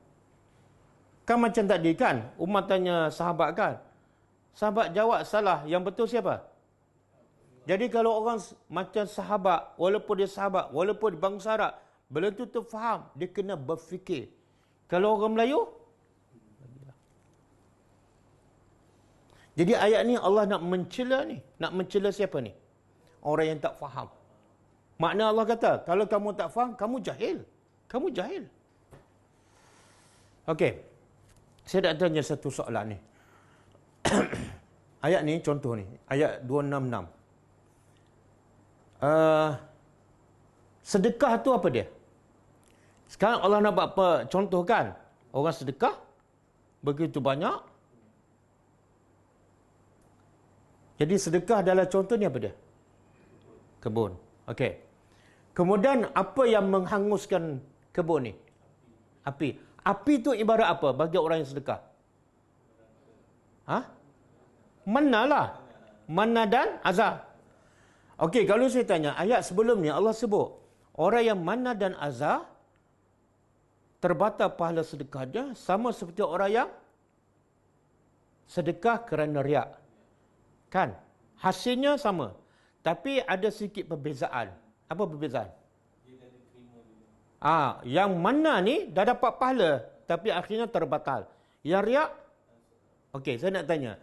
Kan macam tadi kan, Umar tanya sahabat kan. Sahabat jawab salah, yang betul siapa? Jadi kalau orang macam sahabat, walaupun dia sahabat, walaupun dia bangsa Arab, belum tentu faham, dia kena berfikir. Kalau orang Melayu, jadi ayat ni Allah nak mencela ni. Nak mencela siapa ni? Orang yang tak faham. Makna Allah kata, kalau kamu tak faham, kamu jahil. Kamu jahil. Okey. Saya nak tanya satu soalan ni. Ayat ni, contoh ni. Ayat 266. Sedekah tu apa dia? Sekarang Allah nak buat apa? Contoh kan? Orang sedekah begitu banyak. Jadi sedekah dalam contoh ni apa dia? Kebun. Okey. Kemudian apa yang menghanguskan kebun ni? Api. Api tu ibarat apa bagi orang yang sedekah? Manna lah. Manna dan azab. Okey, kalau saya tanya, ayat sebelum ni Allah sebut, orang yang manna dan azab terbatal pahala sedekah dia sama seperti orang yang sedekah kerana riak. Kan? Hasilnya sama. Tapi ada sedikit perbezaan. Apa perbezaan? Yang mana ni dah dapat pahala, tapi akhirnya terbatal. Yang riak, okey, saya nak tanya.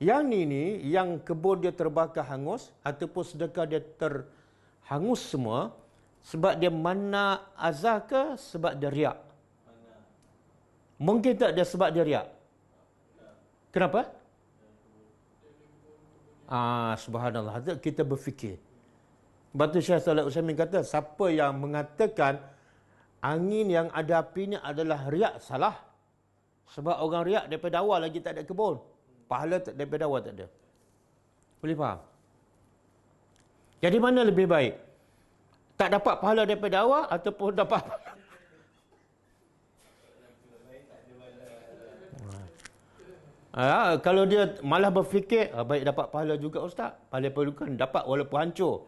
Yang ni, yang kebun dia terbakar hangus, ataupun sedekah dia terhangus semua, sebab dia mana azah ke sebab dia riak? Mungkin tak dia sebab dia riak? Kenapa? Subhanallah. Kita berfikir. Sebab tu Syekh Saleh Utsaimin kata, siapa yang mengatakan angin yang ada api ni adalah riak, salah. Sebab orang riak daripada awal lagi tak ada kebun. Pahala daripada awal tak ada. Boleh faham? Jadi mana lebih baik? Tak dapat pahala daripada awal ataupun dapat kalau dia malah berfikir, baik dapat pahala juga Ustaz. Pahala perlukan dapat walaupun hancur.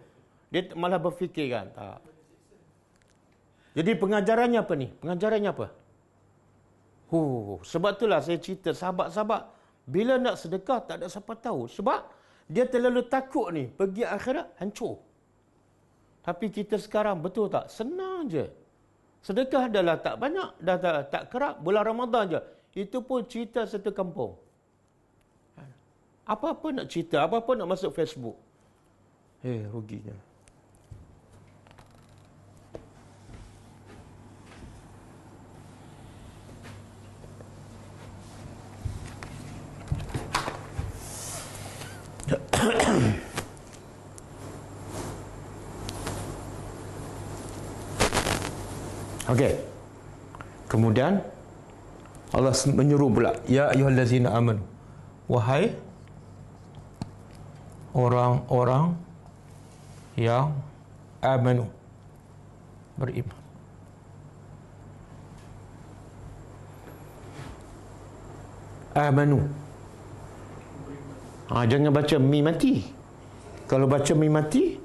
Dia malah berfikir kan. Tak. Jadi pengajarannya apa ni? Pengajarannya apa? Sebab itulah saya cerita sahabat-sahabat. Bila nak sedekah tak ada siapa tahu. Sebab dia terlalu takut ni. Pergi akhirat hancur. Tapi kita sekarang betul tak? Senang je. Sedekah adalah tak banyak. Dah tak kerap. Bulan Ramadan je. Itu pun cerita satu kampung. Apa-apa nak cerita. Apa-apa nak masuk Facebook. Ruginya. Okey. Kemudian Allah menyuruh pula, ya ayyuhallazina amanu, wahai orang-orang yang amanu, beriman. Amanu. Jangan baca mi mati. Kalau baca mi mati,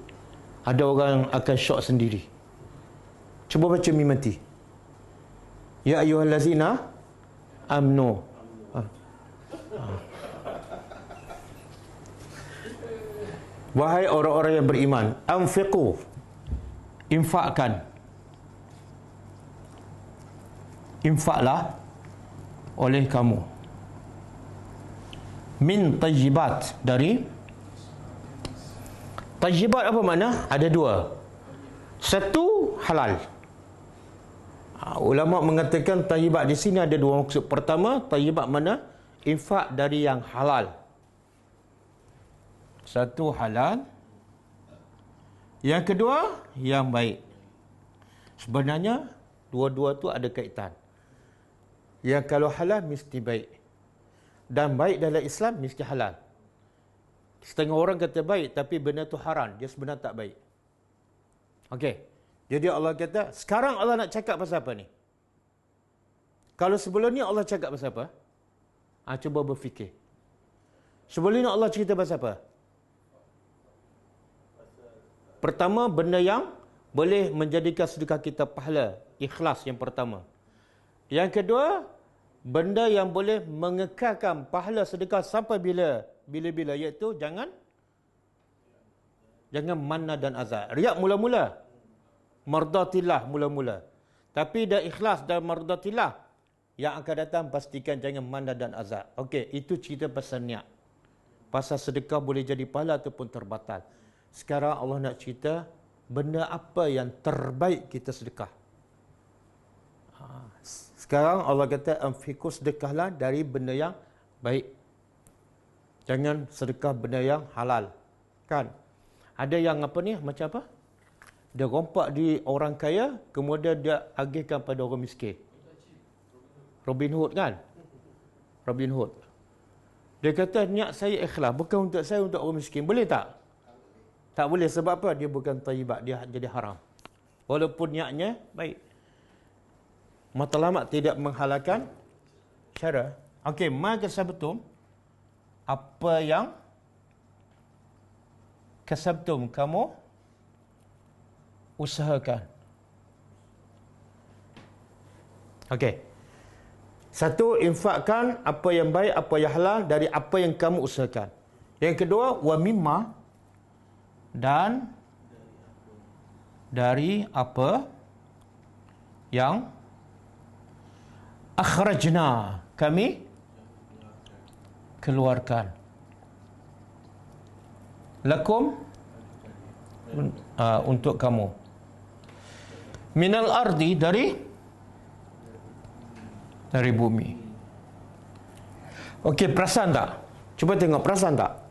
ada orang akan syok sendiri. Cuba baca mi mati. Ya ayyuhallazina amnu. Wahai orang-orang yang beriman, anfiqu. infaklah oleh kamu min tayyibat, dari tayyibat. Apa makna? Ada dua. Satu, halal. Ulama mengatakan tayyibat di sini ada dua maksud. Pertama, tayyibat mana? Infak dari yang halal. Satu, halal. Yang kedua, yang baik. Sebenarnya dua-dua tu ada kaitan. Yang kalau halal mesti baik, dan baik dalam Islam mesti halal. Setengah orang kata baik tapi benda tu haram, dia sebenarnya tak baik. Okey. Jadi Allah kata, sekarang Allah nak cakap pasal apa ni? Kalau sebelum ni Allah cakap pasal apa? Cuba berfikir. Sebelum ni Allah cerita pasal apa? Pertama, benda yang boleh menjadikan sedekah kita pahala, ikhlas yang pertama. Yang kedua, benda yang boleh mengekalkan pahala sedekah sampai bila-bila, iaitu jangan manna dan azab. Riak mula-mula, mardatillah mula-mula. Tapi dah ikhlas dan mardatillah, yang akan datang pastikan jangan manna dan azab. Okey, itu cerita pasal niat. Pasal sedekah boleh jadi pahala ataupun terbatal. Sekarang Allah nak cerita benda apa yang terbaik kita sedekah. Sekarang Allah kata, anfiqu, sedekahlah dari benda yang baik. Jangan sedekah benda yang halal. Kan? Ada yang apa ni, macam apa? Dia rompak di orang kaya, kemudian dia agihkan pada orang miskin. Robin Hood kan? Robin Hood. Dia kata, niat saya ikhlas, bukan untuk saya, untuk orang miskin. Boleh tak? Tak boleh. Sebab apa? Dia bukan tayyibat, dia jadi haram. Walaupun niatnya baik. Matlamat tidak menghalalkan syara. Okey, ma kasabtum, apa yang kasabtum kamu usahakan. Okey. Satu, infakkan apa yang baik, apa yang halal dari apa yang kamu usahakan. Yang kedua, wa mimma, dan dari apa yang akhrajna, kami keluarkan, lakum, untuk kamu, minal ardi, dari bumi. Okey, perasan tak? Cuba tengok, perasan tak?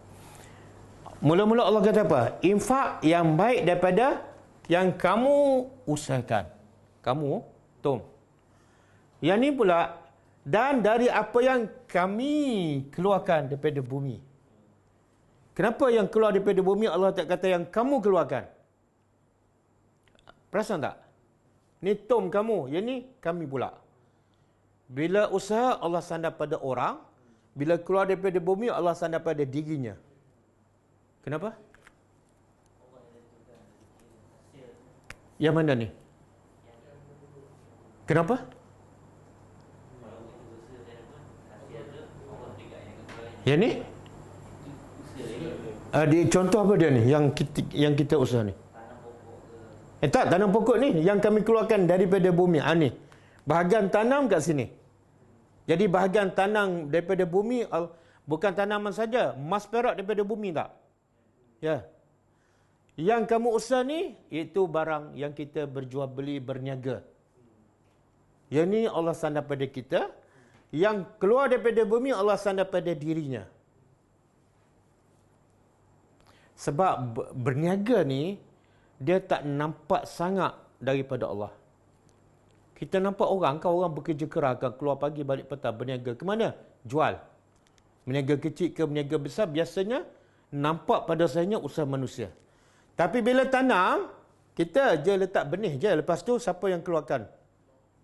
Mula-mula Allah kata apa? Infak yang baik daripada yang kamu usahakan. Kamu, Tom. Yang ni pula, dan dari apa yang kami keluarkan daripada bumi. Kenapa yang keluar daripada bumi Allah tak kata yang kamu keluarkan? Perasan tak? Ni Tom kamu, yang ni kami pula. Bila usaha Allah sandar pada orang, bila keluar daripada bumi Allah sandar pada dirinya. Kenapa? Yang mana ni? Kenapa? Yang ni? Contoh apa dia ni? Yang kita usaha ni? Tak, tanam pokok ni yang kami keluarkan daripada bumi. Ni. Bahagian tanam kat sini. Jadi bahagian tanam daripada bumi, bukan tanaman saja, emas perak daripada bumi tak? Ya. Yang kamu usaha ni, itu barang yang kita berjual beli, berniaga. Yang ni Allah sandar pada kita. Yang keluar daripada bumi, Allah sandar pada dirinya. Sebab berniaga ni, dia tak nampak sangat daripada Allah. Kita nampak orang, kan orang bekerja keras, kan keluar pagi, balik petang, berniaga. Ke mana? Jual. Berniaga kecil ke berniaga besar, biasanya nampak pada saya usaha manusia. Tapi bila tanam, kita je letak benih je. Lepas tu, siapa yang keluarkan?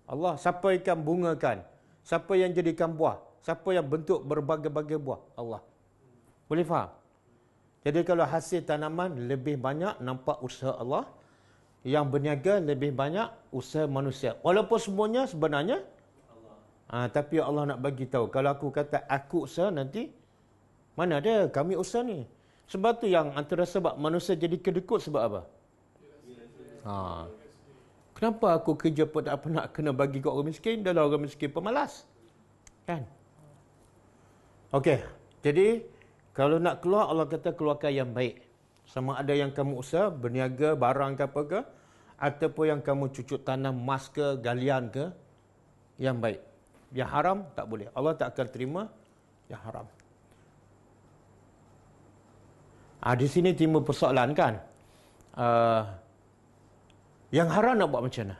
Allah. Siapa yang bungakan? Siapa yang jadikan buah? Siapa yang bentuk berbagai-bagai buah? Allah. Boleh faham? Jadi kalau hasil tanaman lebih banyak, nampak usaha Allah. Yang berniaga lebih banyak usaha manusia. Walaupun semuanya sebenarnya Allah. Tapi Allah nak bagi tahu. Kalau aku kata aku usaha, nanti mana ada kami usaha ni. Sebab tu yang antara sebab manusia jadi kedekut sebab apa? Kenapa aku kerja pun tak apa nak kena bagi kat orang miskin? Dah lah orang miskin pemalas. Kan? Okey. Jadi, kalau nak keluar, Allah kata keluarkan yang baik. Sama ada yang kamu usaha, berniaga, barang ke apa ke, ataupun yang kamu cucuk tanam emas ke, galian ke, yang baik. Yang haram, tak boleh. Allah tak akan terima yang haram. Di sini timbul persoalan kan? Yang haram nak buat macam mana?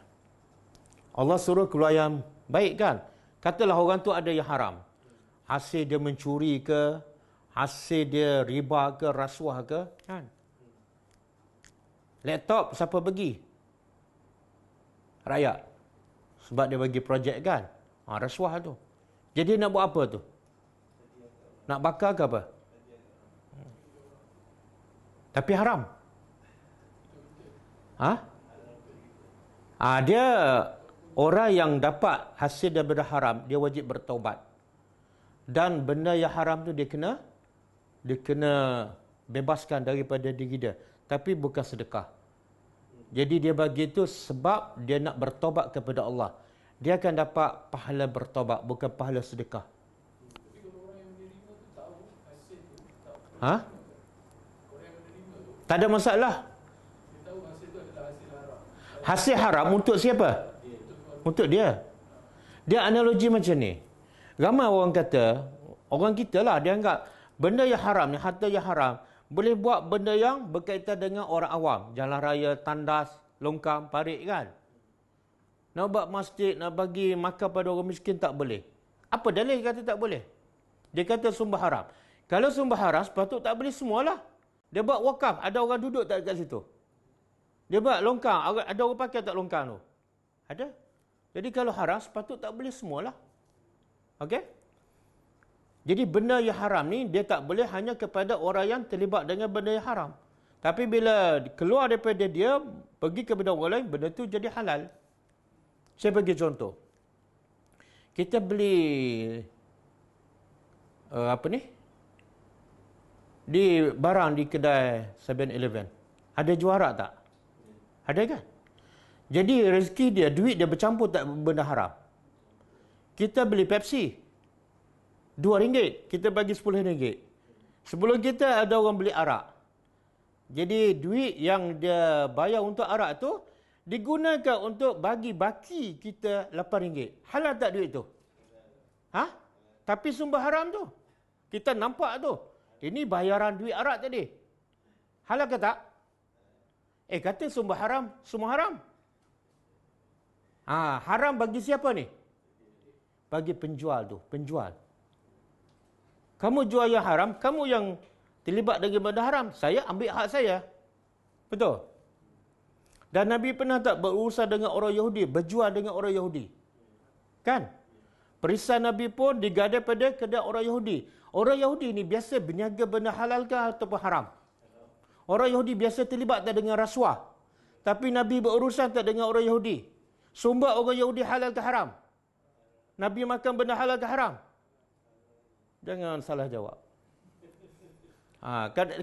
Allah suruh keluar yang baik kan? Katalah orang tu ada yang haram. Hasil dia mencuri ke, hasil dia riba ke, rasuah ke, kan? Laptop siapa bagi? Rakyat. Sebab dia bagi projek kan? Rasuah tu. Jadi nak buat apa tu? Nak bakar ke apa? Tapi haram. Dia orang yang dapat hasil daripada haram, dia wajib bertaubat. Dan benda yang haram tu dia kena bebaskan daripada diri dia. Tapi bukan sedekah. Jadi dia bagi itu sebab dia nak bertaubat kepada Allah. Dia akan dapat pahala bertaubat, bukan pahala sedekah. Tapi kalau orang yang menerima tu tahu hasil tu, tahu. Orang yang menerima tu tak ada masalah. Dia tahu hasil tu adalah hasil haram. Hasil haram untuk siapa? Untuk dia. Dia analogi macam ni. Ramai orang kata, orang kita lah, dia anggap benda yang haram ni, harta yang haram, boleh buat benda yang berkaitan dengan orang awam. Jalan raya, tandas, longkang, parit kan. Nak buat masjid, nak bagi makan pada orang miskin tak boleh. Apa dalil kata tak boleh? Dia kata sumber haram. Kalau sumber haram, sepatut tak boleh semualah. Dia buat wakaf, ada orang duduk tak dekat situ? Dia buat longkang, ada orang pakai tak longkang tu? Ada. Jadi kalau haram, sepatut tak boleh semualah. Okey? Jadi benda yang haram ni, dia tak boleh hanya kepada orang yang terlibat dengan benda yang haram. Tapi bila keluar daripada dia, pergi kepada orang lain, benda tu jadi halal. Saya bagi contoh. Kita beli di barang di kedai 7-Eleven. Ada jual arak tak? Ada kan? Jadi rezeki dia, duit dia bercampur tak benda haram. Kita beli Pepsi RM2, kita bagi RM10. Sebelum kita ada orang beli arak. Jadi duit yang dia bayar untuk arak tu digunakan untuk bagi baki kita RM8. Halal tak duit tu? Tapi sumber haram tu. Kita nampak tu. Ini bayaran duit arak tadi. Halal ke tak? Kata sumber haram, semua haram. Haram bagi siapa ni? Bagi penjual tu, penjual. Kamu jual yang haram, kamu yang terlibat dengan benda haram. Saya ambil hak saya. Betul? Dan Nabi pernah tak berurusan dengan orang Yahudi, berjual dengan orang Yahudi? Kan? Perisai Nabi pun digadai pada kedai orang Yahudi. Orang Yahudi ni biasa berniaga benda halal ke ataupun haram? Orang Yahudi biasa terlibat tak dengan rasuah. Tapi Nabi berurusan tak dengan orang Yahudi? Sumber orang Yahudi halal ke haram? Nabi makan benda halal ke haram? Jangan salah jawab.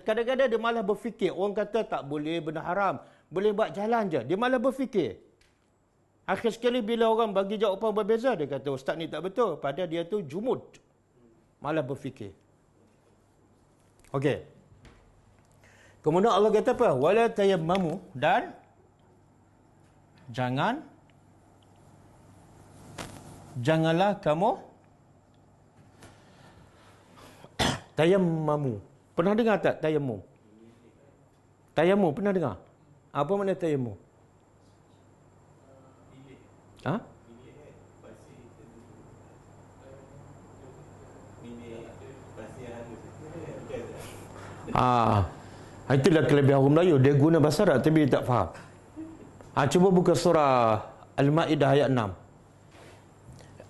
Kadang-kadang dia malah berfikir, orang kata tak boleh benda haram, boleh buat jalan je. Dia malah berfikir. Akhir sekali bila orang bagi jawapan berbeza, dia kata ustaz ni tak betul. Padahal dia tu jumud. Malah berfikir. Okey. Kemudian Allah kata apa? Wala tayammamu, dan janganlah kamu tayammamu. Pernah dengar tak tayammum? Tayammum pernah dengar? Apa makna tayammum? Itulah kelebihan orang Melayu. Dia guna bahasa Arab tapi dia tak faham. Cuba buka surah Al-Ma'idah ayat 6.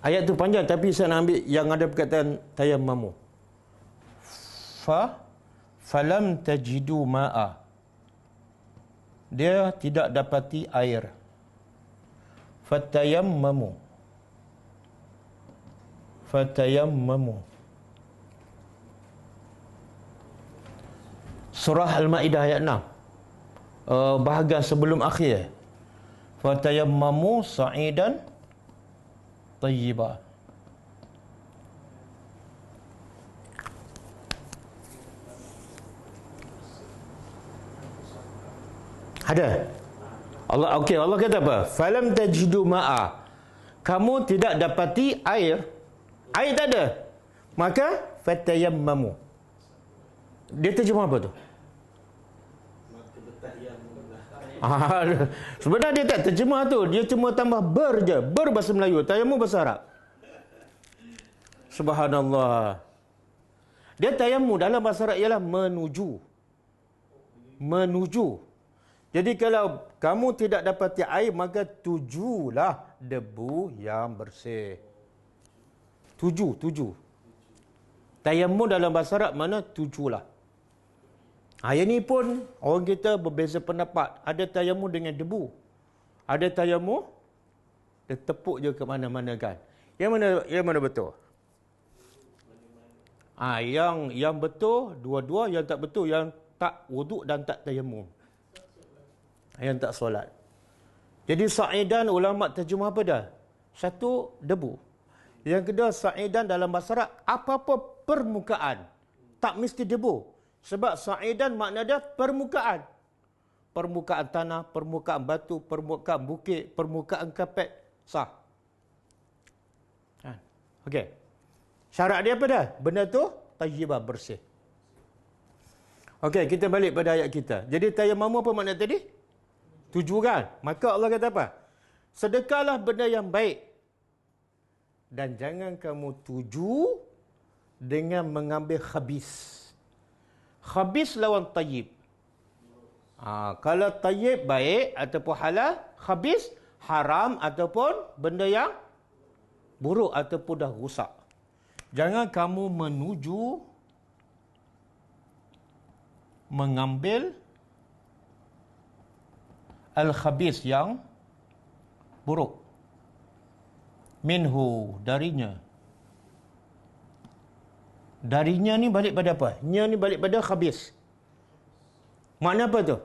Ayat tu panjang tapi saya nak ambil yang ada perkataan tayammamu. Falam tajidu ma'a. Dia tidak dapati air. Fatayammamu. Surah Al-Ma'idah ayat 6. Bahagian sebelum akhir. Fatayammamu sa'idan tayyiba. Ada. Allah kata apa? Falam tajidu ma'a. Kamu tidak dapati air. Air tak ada. Maka fatayammamu. Dia terjemah apa tu? Sebenarnya dia tak terjemah tu. Dia cuma tambah ber je. Ber bahasa Melayu. Tayammum bahasa Arab. Subhanallah. Dia tayammum dalam bahasa Arab ialah menuju. Menuju. Jadi kalau kamu tidak dapati air, maka tujulah debu yang bersih. Tuju. Tayammum dalam bahasa Arab mana tujulah. Yang ni pun orang kita berbeza pendapat. Ada tayammum dengan debu. Ada tayammum dia tepuk je ke mana-mana kan. Yang mana betul? Yang betul dua-dua, yang tak betul yang tak wuduk dan tak tayammum. Yang tak solat. Jadi sa'idan ulama terjemah apa dah? Satu, debu. Yang kedua, sa'idan dalam bahasa Arab apa-apa permukaan. Tak mesti debu. Sebab sa'idan makna dia permukaan. Permukaan tanah, permukaan batu, permukaan bukit, permukaan kapet. Sah. Okey. Syarat dia apa dah? Benda tu tayyibah, bersih. Okey, kita balik pada ayat kita. Jadi tayammum apa makna tadi? Tuju kan? Maka Allah kata apa? Sedekahlah benda yang baik. Dan jangan kamu tuju dengan mengambil khabis. Khabis lawan tayyib. Kalau tayyib baik ataupun halal, khabis haram ataupun benda yang buruk ataupun dah rusak. Jangan kamu menuju mengambil al-khabis yang buruk. Minhu, darinya. Darinya ni balik pada apa? Nya ni balik pada khabis. Makna apa tu?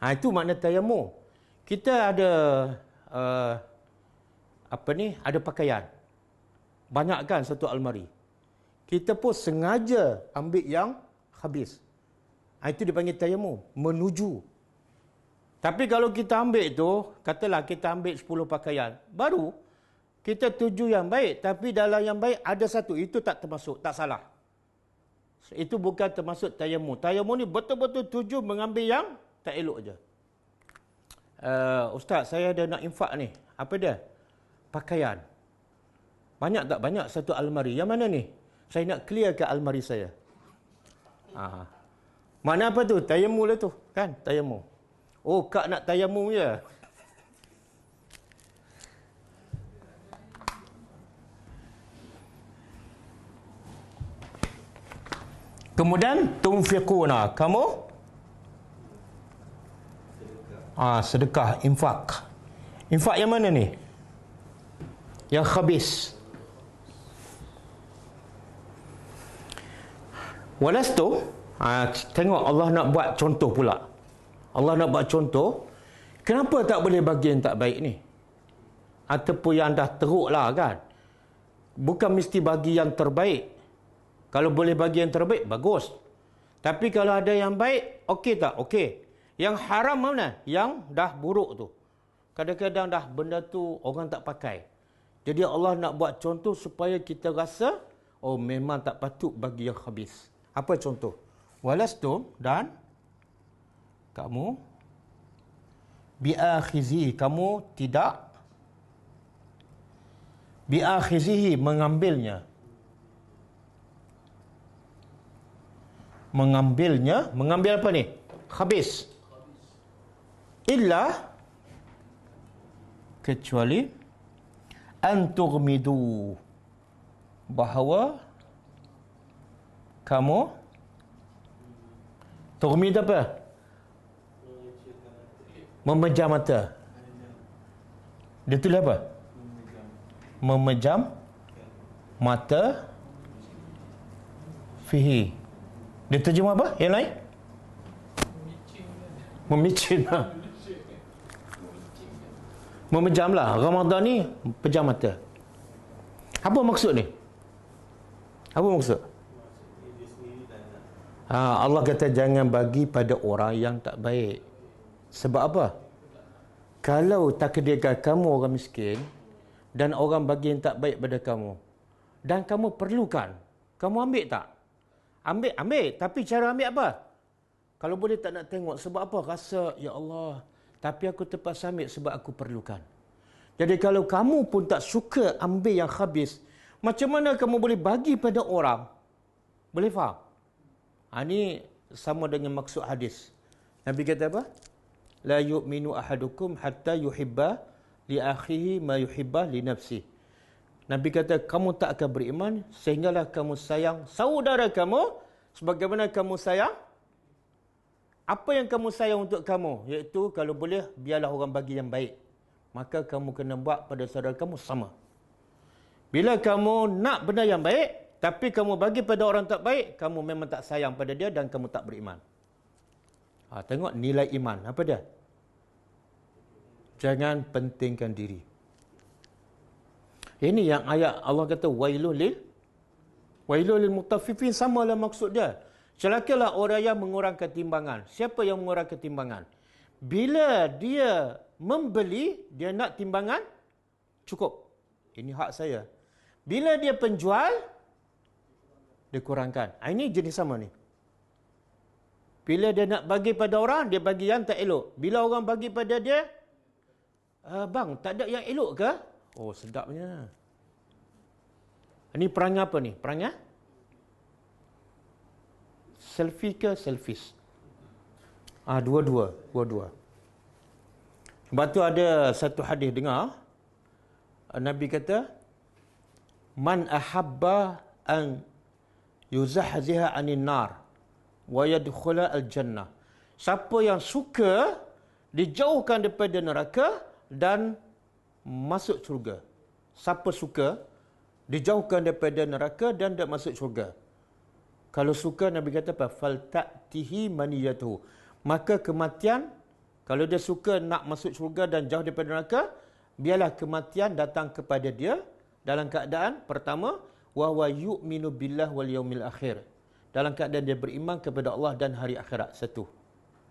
Itu makna tayammum. Kita ada ada pakaian. Banyak kan satu almari. Kita pun sengaja ambil yang khabis. Itu dipanggil tayammum, menuju. Tapi kalau kita ambil tu, katalah kita ambil 10 pakaian, baru kita tuju yang baik, tapi dalam yang baik ada satu, itu tak termasuk, tak salah. Itu bukan termasuk tayammum. Tayammum ni betul-betul tuju mengambil yang tak elok je. Ustaz, saya ada nak infak ni. Apa dia? Pakaian. Banyak tak? Banyak satu almari. Yang mana ni? Saya nak clearkan almari saya. Mana apa tu? Tayammum lah tu. Kan? Tayammum. Oh, kak nak tayammum je. Kemudian tunfiquna, kamu sedekah, infak. Infak yang mana ni? Yang khabis. Walastu, tengok Allah nak buat contoh pula. Allah nak buat contoh, kenapa tak boleh bagi yang tak baik ni? Ataupun yang dah teruk lah kan? Bukan mesti bagi yang terbaik. Kalau boleh bagi yang terbaik, bagus. Tapi kalau ada yang baik, okey tak? Okey. Yang haram mana? Yang dah buruk tu. Kadang-kadang dah benda tu orang tak pakai. Jadi Allah nak buat contoh supaya kita rasa, oh memang tak patut bagi yang khabis. Apa contoh? Walastum, dan kamu biakhizi, kamu tidak biakhizihi, mengambilnya. Mengambil apa ni? Khabis. Illa, kecuali antughmidu, bahawa kamu tughmid apa? Memejam mata. Dia tulis apa? Memejam mata fihi. Dia terjemah apa? Yang lain? Memicin. Memejamlah. Ramadan ni pejam mata. Apa maksud ni? Apa maksud? Allah kata jangan bagi pada orang yang tak baik. Sebab apa? Kalau takdirkan kamu orang miskin dan orang bagi yang tak baik pada kamu dan kamu perlukan, kamu ambil tak? Ambil. Tapi cara ambil apa? Kalau boleh tak nak tengok. Sebab apa? Rasa, ya Allah, tapi aku terpaksa ambil sebab aku perlukan. Jadi kalau kamu pun tak suka ambil yang habis, macam mana kamu boleh bagi pada orang? Boleh faham? Ini sama dengan maksud hadis. Nabi kata apa? La yu'minu ahadukum hatta yuhibba li akhihi ma yuhibba li nafsihi. Nabi kata kamu tak akan beriman sehinggalah kamu sayang saudara kamu sebagaimana kamu sayang apa yang kamu sayang untuk kamu, iaitu kalau boleh biarlah orang bagi yang baik, maka kamu kena buat pada saudara kamu sama. Bila kamu nak benda yang baik tapi kamu bagi pada orang tak baik, kamu memang tak sayang pada dia dan kamu tak beriman. Tengok nilai iman apa dia? Jangan pentingkan diri. Ini yang ayat Allah kata wailul lil mutaffifin, samalah maksud dia. Celakalah orang yang mengurangkan timbangan. Siapa yang mengurangkan timbangan? Bila dia membeli, dia nak timbangan cukup. Ini hak saya. Bila dia penjual, dia kurangkan. Ini jenis sama ni. Bila dia nak bagi pada orang, dia bagi yang tak elok. Bila orang bagi pada dia, bang, tak ada yang elok ke? Oh, sedapnya. Ini perangai apa ni? Perangai? Selfie ke selfish? Dua-dua. Sebab tu ada satu hadis dengar. Nabi kata, Man ahabba an yuzahziha anin nar wa yadkhula al-jannah. Siapa yang suka dijauhkan daripada neraka dan masuk syurga. Siapa suka dijauhkan daripada neraka dan tak masuk syurga. Kalau suka, Nabi kata apa? Falta'tihi maniyatuhu. Maka kematian, kalau dia suka nak masuk syurga dan jauh daripada neraka, biarlah kematian datang kepada dia dalam keadaan pertama, wa huwa yu'minu billah wal yaumil akhir. Dalam keadaan dia beriman kepada Allah dan hari akhirat. Satu.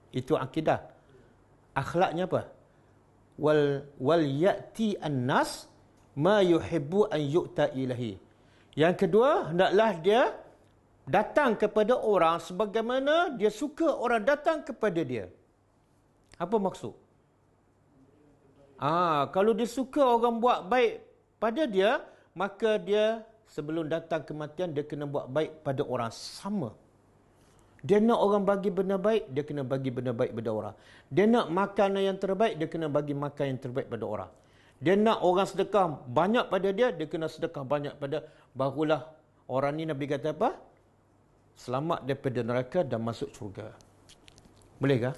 Itu akidah. Akhlaknya apa? Wal ya'ti an-nas ma yuhibbu an yu'ta ilahi. Yang kedua, hendaklah dia datang kepada orang sebagaimana dia suka orang datang kepada dia. Apa maksud? Kalau dia suka orang buat baik pada dia, maka dia sebelum datang kematian dia kena buat baik pada orang sama. Dia nak orang bagi benda baik, dia kena bagi benda baik pada orang. Dia nak makanan yang terbaik, dia kena bagi makan yang terbaik pada orang. Dia nak orang sedekah banyak pada dia, dia kena sedekah banyak pada, barulah orang ni Nabi kata apa? Selamat daripada neraka dan masuk syurga. Bolehkah?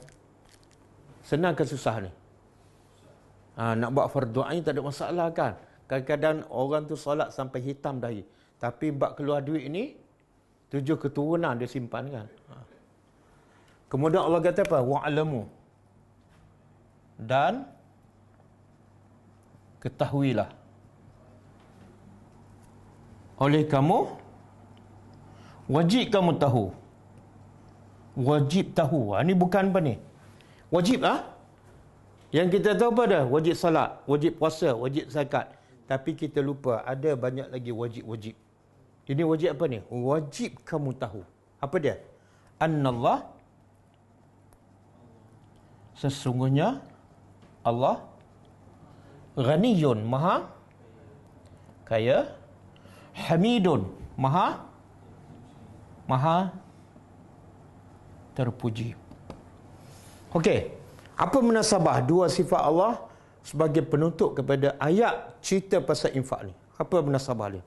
Senang ke susah ni? Nak buat fardu ain tak ada masalah kan? Kadang-kadang orang tu solat sampai hitam dahi. Tapi bab keluar duit ni, 7 keturunan dia simpan kan? Kemudian Allah kata apa? Wa'alamu. Dan ketahuilah. Oleh kamu, wajib kamu tahu. Wajib tahu. Ini bukan apa ni? Wajib Yang kita tahu apa dah? Wajib salat, wajib puasa, wajib zakat. Tapi kita lupa ada banyak lagi wajib-wajib. Ini wajib apa ni? Wajib kamu tahu. Apa dia? Annallah, sesungguhnya Allah Ghaniyun, maha kaya, Hamidun, maha terpuji. Okey, apa munasabah dua sifat Allah sebagai penutup kepada ayat cerita pasal infak ni? Apa munasabah dia?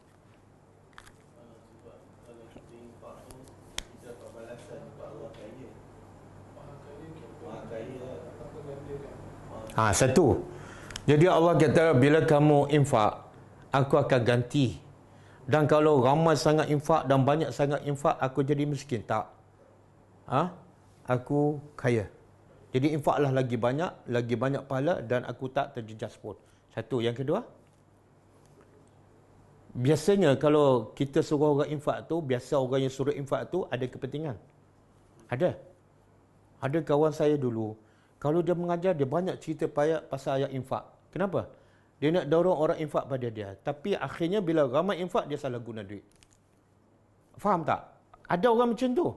Satu. Jadi Allah kata bila kamu infak, aku akan ganti. Dan kalau ramai sangat infak dan banyak sangat infak, aku jadi miskin. Tak. Aku kaya. Jadi infaklah lagi banyak pahala dan aku tak terjejas pun. Satu. Yang kedua, biasanya kalau kita suruh orang infak tu, biasa orang yang suruh infak tu ada kepentingan. Ada kawan saya dulu, kalau dia mengajar, dia banyak cerita pasal ayat infak. Kenapa? Dia nak dorong orang infak pada dia. Tapi akhirnya bila ramai infak, dia salah guna duit. Faham tak? Ada orang macam tu.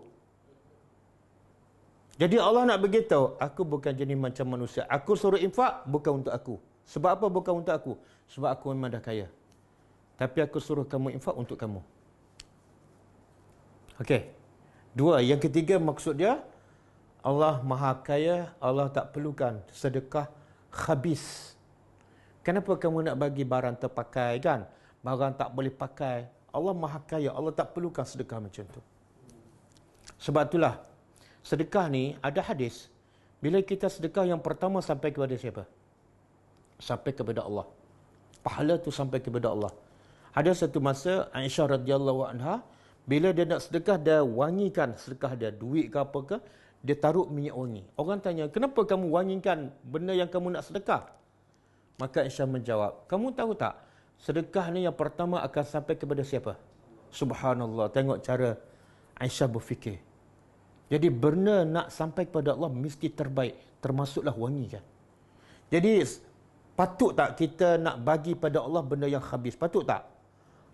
Jadi Allah nak beritahu, aku bukan jenis macam manusia. Aku suruh infak bukan untuk aku. Sebab apa bukan untuk aku? Sebab aku memang dah kaya. Tapi aku suruh kamu infak untuk kamu. Okey. Dua, yang ketiga maksud dia, Allah Maha Kaya, Allah tak perlukan sedekah khabis. Kenapa kamu nak bagi barang terpakai kan? Barang tak boleh pakai. Allah Maha Kaya, Allah tak perlukan sedekah macam tu. Sebab itulah sedekah ni ada hadis. Bila kita sedekah, yang pertama sampai kepada siapa? Sampai kepada Allah. Pahala tu sampai kepada Allah. Ada satu masa Aisyah radhiyallahu anha, bila dia nak sedekah, dia wangikan sedekah dia, duit ke apa ke, dia taruh minyak wangi. Orang tanya, kenapa kamu wangikan benda yang kamu nak sedekah? Maka Aisyah menjawab, kamu tahu tak, sedekah ni yang pertama akan sampai kepada siapa? Subhanallah, tengok cara Aisyah berfikir. Jadi benda nak sampai kepada Allah mesti terbaik, termasuklah wangi kan. Jadi patut tak kita nak bagi pada Allah benda yang habis? Patut tak?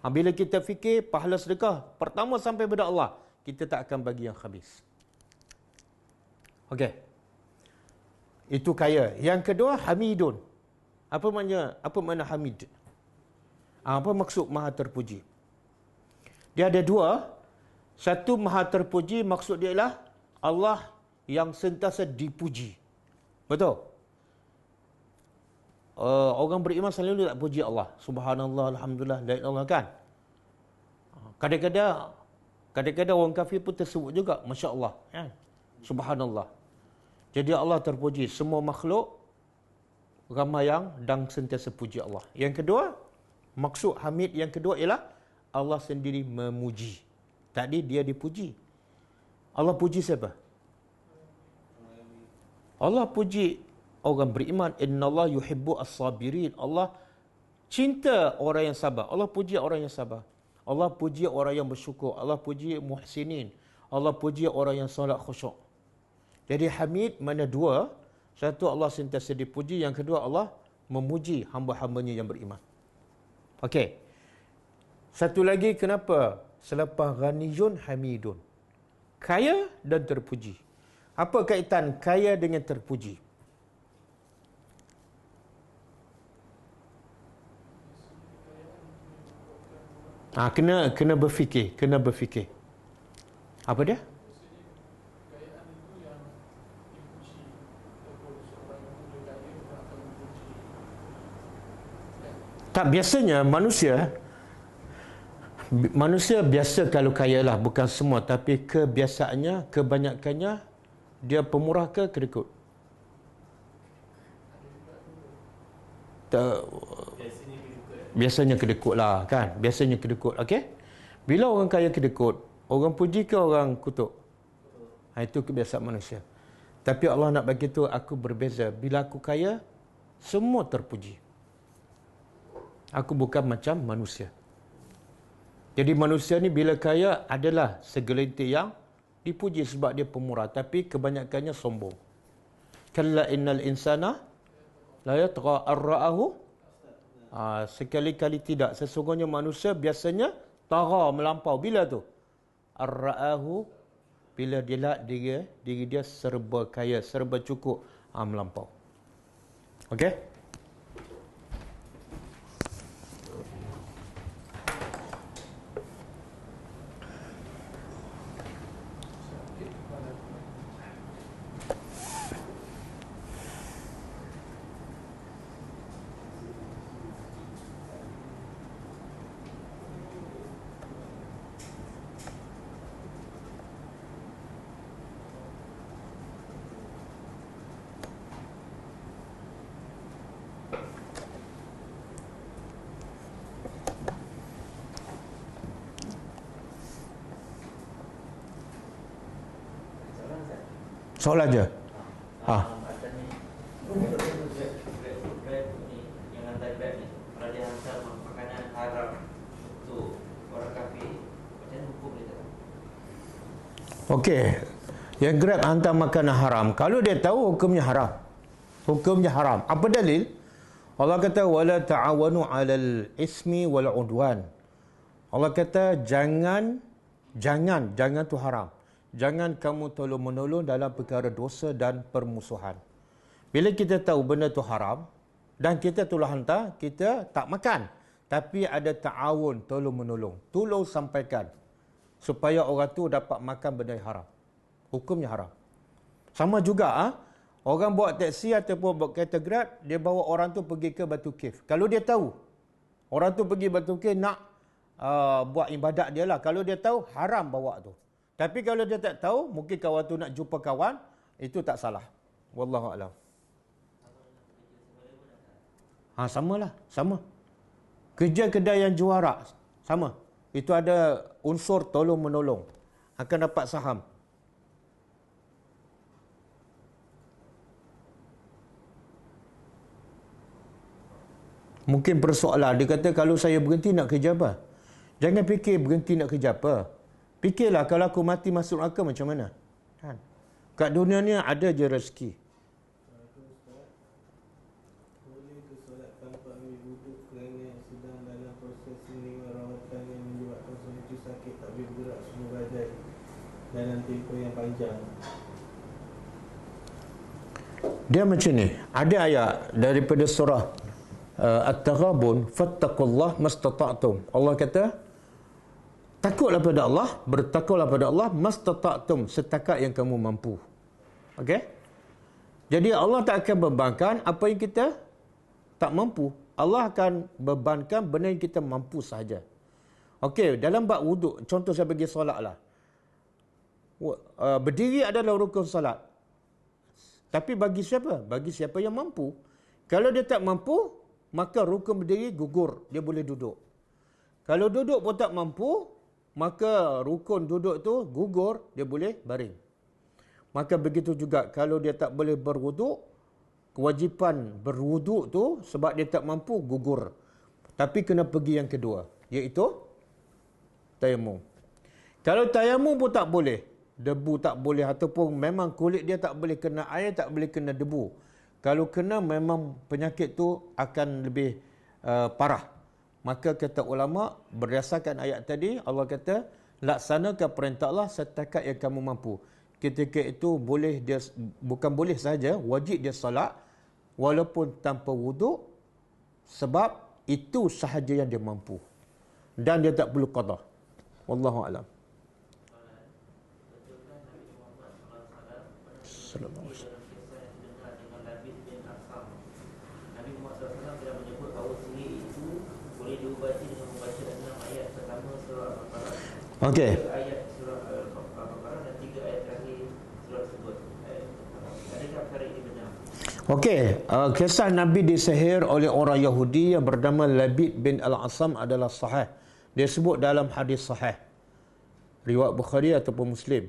Bila kita fikir pahala sedekah pertama sampai kepada Allah, kita tak akan bagi yang habis. Okey. Itu kaya. Yang kedua, hamidun. Apa makna hamid? Apa maksud maha terpuji? Dia ada dua. Satu, maha terpuji maksud dia ialah Allah yang sentiasa dipuji. Betul? Orang beriman selalu tak puji Allah. Subhanallah, alhamdulillah, la ilaha illallah kan? Kadang-kadang orang kafir pun tersebut juga, Masya Allah. Kan? Subhanallah. Jadi Allah terpuji. Semua makhluk ramai yang dan sentiasa puji Allah. Yang kedua, maksud hamid yang kedua ialah Allah sendiri memuji. Tadi dia dipuji. Allah puji siapa? Allah puji orang beriman. Innallaha yuhibbu as-sabirin. Allah cinta orang yang sabar. Allah puji orang yang sabar. Allah puji orang yang bersyukur. Allah puji muhsinin. Allah puji orang yang solat khusyuk. Jadi hamid mana dua. Satu, Allah sentiasa dipuji. Yang kedua, Allah memuji hamba-hambanya yang beriman. Okey. Satu lagi, kenapa selepas ghaniyun hamidun? Kaya dan terpuji. Apa kaitan kaya dengan terpuji? Kena berfikir. Apa dia? Tak, biasanya manusia biasa kalau kaya lah, bukan semua, tapi kebiasaannya, kebanyakannya dia pemurah ke kedekut? Biasanya kedekut lah kan. Biasanya kedekut. Okey. Bila orang kaya kedekut, orang puji ke orang kutuk? Itu kebiasaan manusia. Tapi Allah nak bagi tahu, aku berbeza. Bila aku kaya, semua terpuji. Aku bukan macam manusia. Jadi manusia ni bila kaya adalah segelintir yang dipuji sebab dia pemurah, tapi kebanyakannya sombong. Kalla innal insana la yatgha ar-ra'ahu. Sekali-kali tidak. Sesungguhnya manusia biasanya tagha, melampau. Bila tu? Ar-ra'ahu, bila dia lihat diri dia serba kaya, serba cukup, melampau. Okey? Soalan je. Macam ni Grab ni yang hantar Grab ni, kalau dia hantar makanan haram untuk orang kafir, macam mana hukum dia tak? Okey. Yang Grab hantar makanan haram, kalau dia tahu hukumnya haram. Hukumnya haram. Apa dalil? Allah kata wala ta'awanu 'alal ismi wal 'udwan. Allah kata jangan tu haram. Jangan kamu tolong-menolong dalam perkara dosa dan permusuhan. Bila kita tahu benda tu haram dan kita tolong hantar, kita tak makan. Tapi ada ta'awun, tolong-menolong. Tolong sampaikan supaya orang tu dapat makan benda yang haram. Hukumnya haram. Sama juga orang bawa teksi ataupun bawa kereta Grab, dia bawa orang tu pergi ke Batu Cave. Kalau dia tahu orang tu pergi Batu Cave nak buat ibadat dia lah. Kalau dia tahu, haram bawa tu. Tapi kalau dia tak tahu, mungkin kawan tu nak jumpa kawan, itu tak salah. Wallahu a'lam. Samalah, sama. Kerja kedai yang juara, sama. Itu ada unsur tolong-menolong. Akan dapat saham. Mungkin persoalan, dia kata kalau saya berhenti nak kerja apa? Jangan fikir berhenti nak kerja apa. Fikirlah kalau aku mati masuk neraka macam mana. Kan? Kat dunia ni ada je rezeki. Boleh ke solat tanpa ambil wuduk kerana sedang dalam proses menerima rawatan yang menyebabkan seorang itu sakit tak boleh bergerak semua badan dalam tempoh yang panjang? Dia macam ni. Ada ayat daripada surah At-Taghabun, fattaqullah mastata'tum. Allah kata, takutlah pada Allah, bertakwalah pada Allah mastata'tum, setakat yang kamu mampu. Okey? Jadi Allah tak akan bebankan apa yang kita tak mampu. Allah akan bebankan benda yang kita mampu sahaja. Okey, dalam bab wuduk, contoh saya bagi solatlah. Berdiri adalah rukun solat. Tapi bagi siapa? Bagi siapa yang mampu. Kalau dia tak mampu, maka rukun berdiri gugur, dia boleh duduk. Kalau duduk pun tak mampu, maka rukun duduk tu gugur, dia boleh baring. Maka begitu juga kalau dia tak boleh berwuduk, kewajipan berwuduk tu sebab dia tak mampu gugur. Tapi kena pergi yang kedua, iaitu tayamum. Kalau tayamum pun tak boleh, debu tak boleh ataupun memang kulit dia tak boleh kena air, tak boleh kena debu. Kalau kena memang penyakit tu akan lebih parah. Maka kata ulama berdasarkan ayat tadi, Allah kata laksanakan perintah Allah setakat yang kamu mampu. Ketika itu boleh dia, bukan boleh saja, wajib dia salat walaupun tanpa wuduk, sebab itu sahaja yang dia mampu dan dia tak perlu qada. Wallahu a'lam. Sallallahu alaihi wasallam. Okey. Ayat surah Al-Baqarah dan 3 ayat terakhir surah tersebut. Adakah perkara ini benar? Okey, kisah Nabi disihir oleh orang Yahudi yang bernama Labid bin Al-Asam adalah sahih. Dia sebut dalam hadis sahih, riwayat Bukhari ataupun Muslim.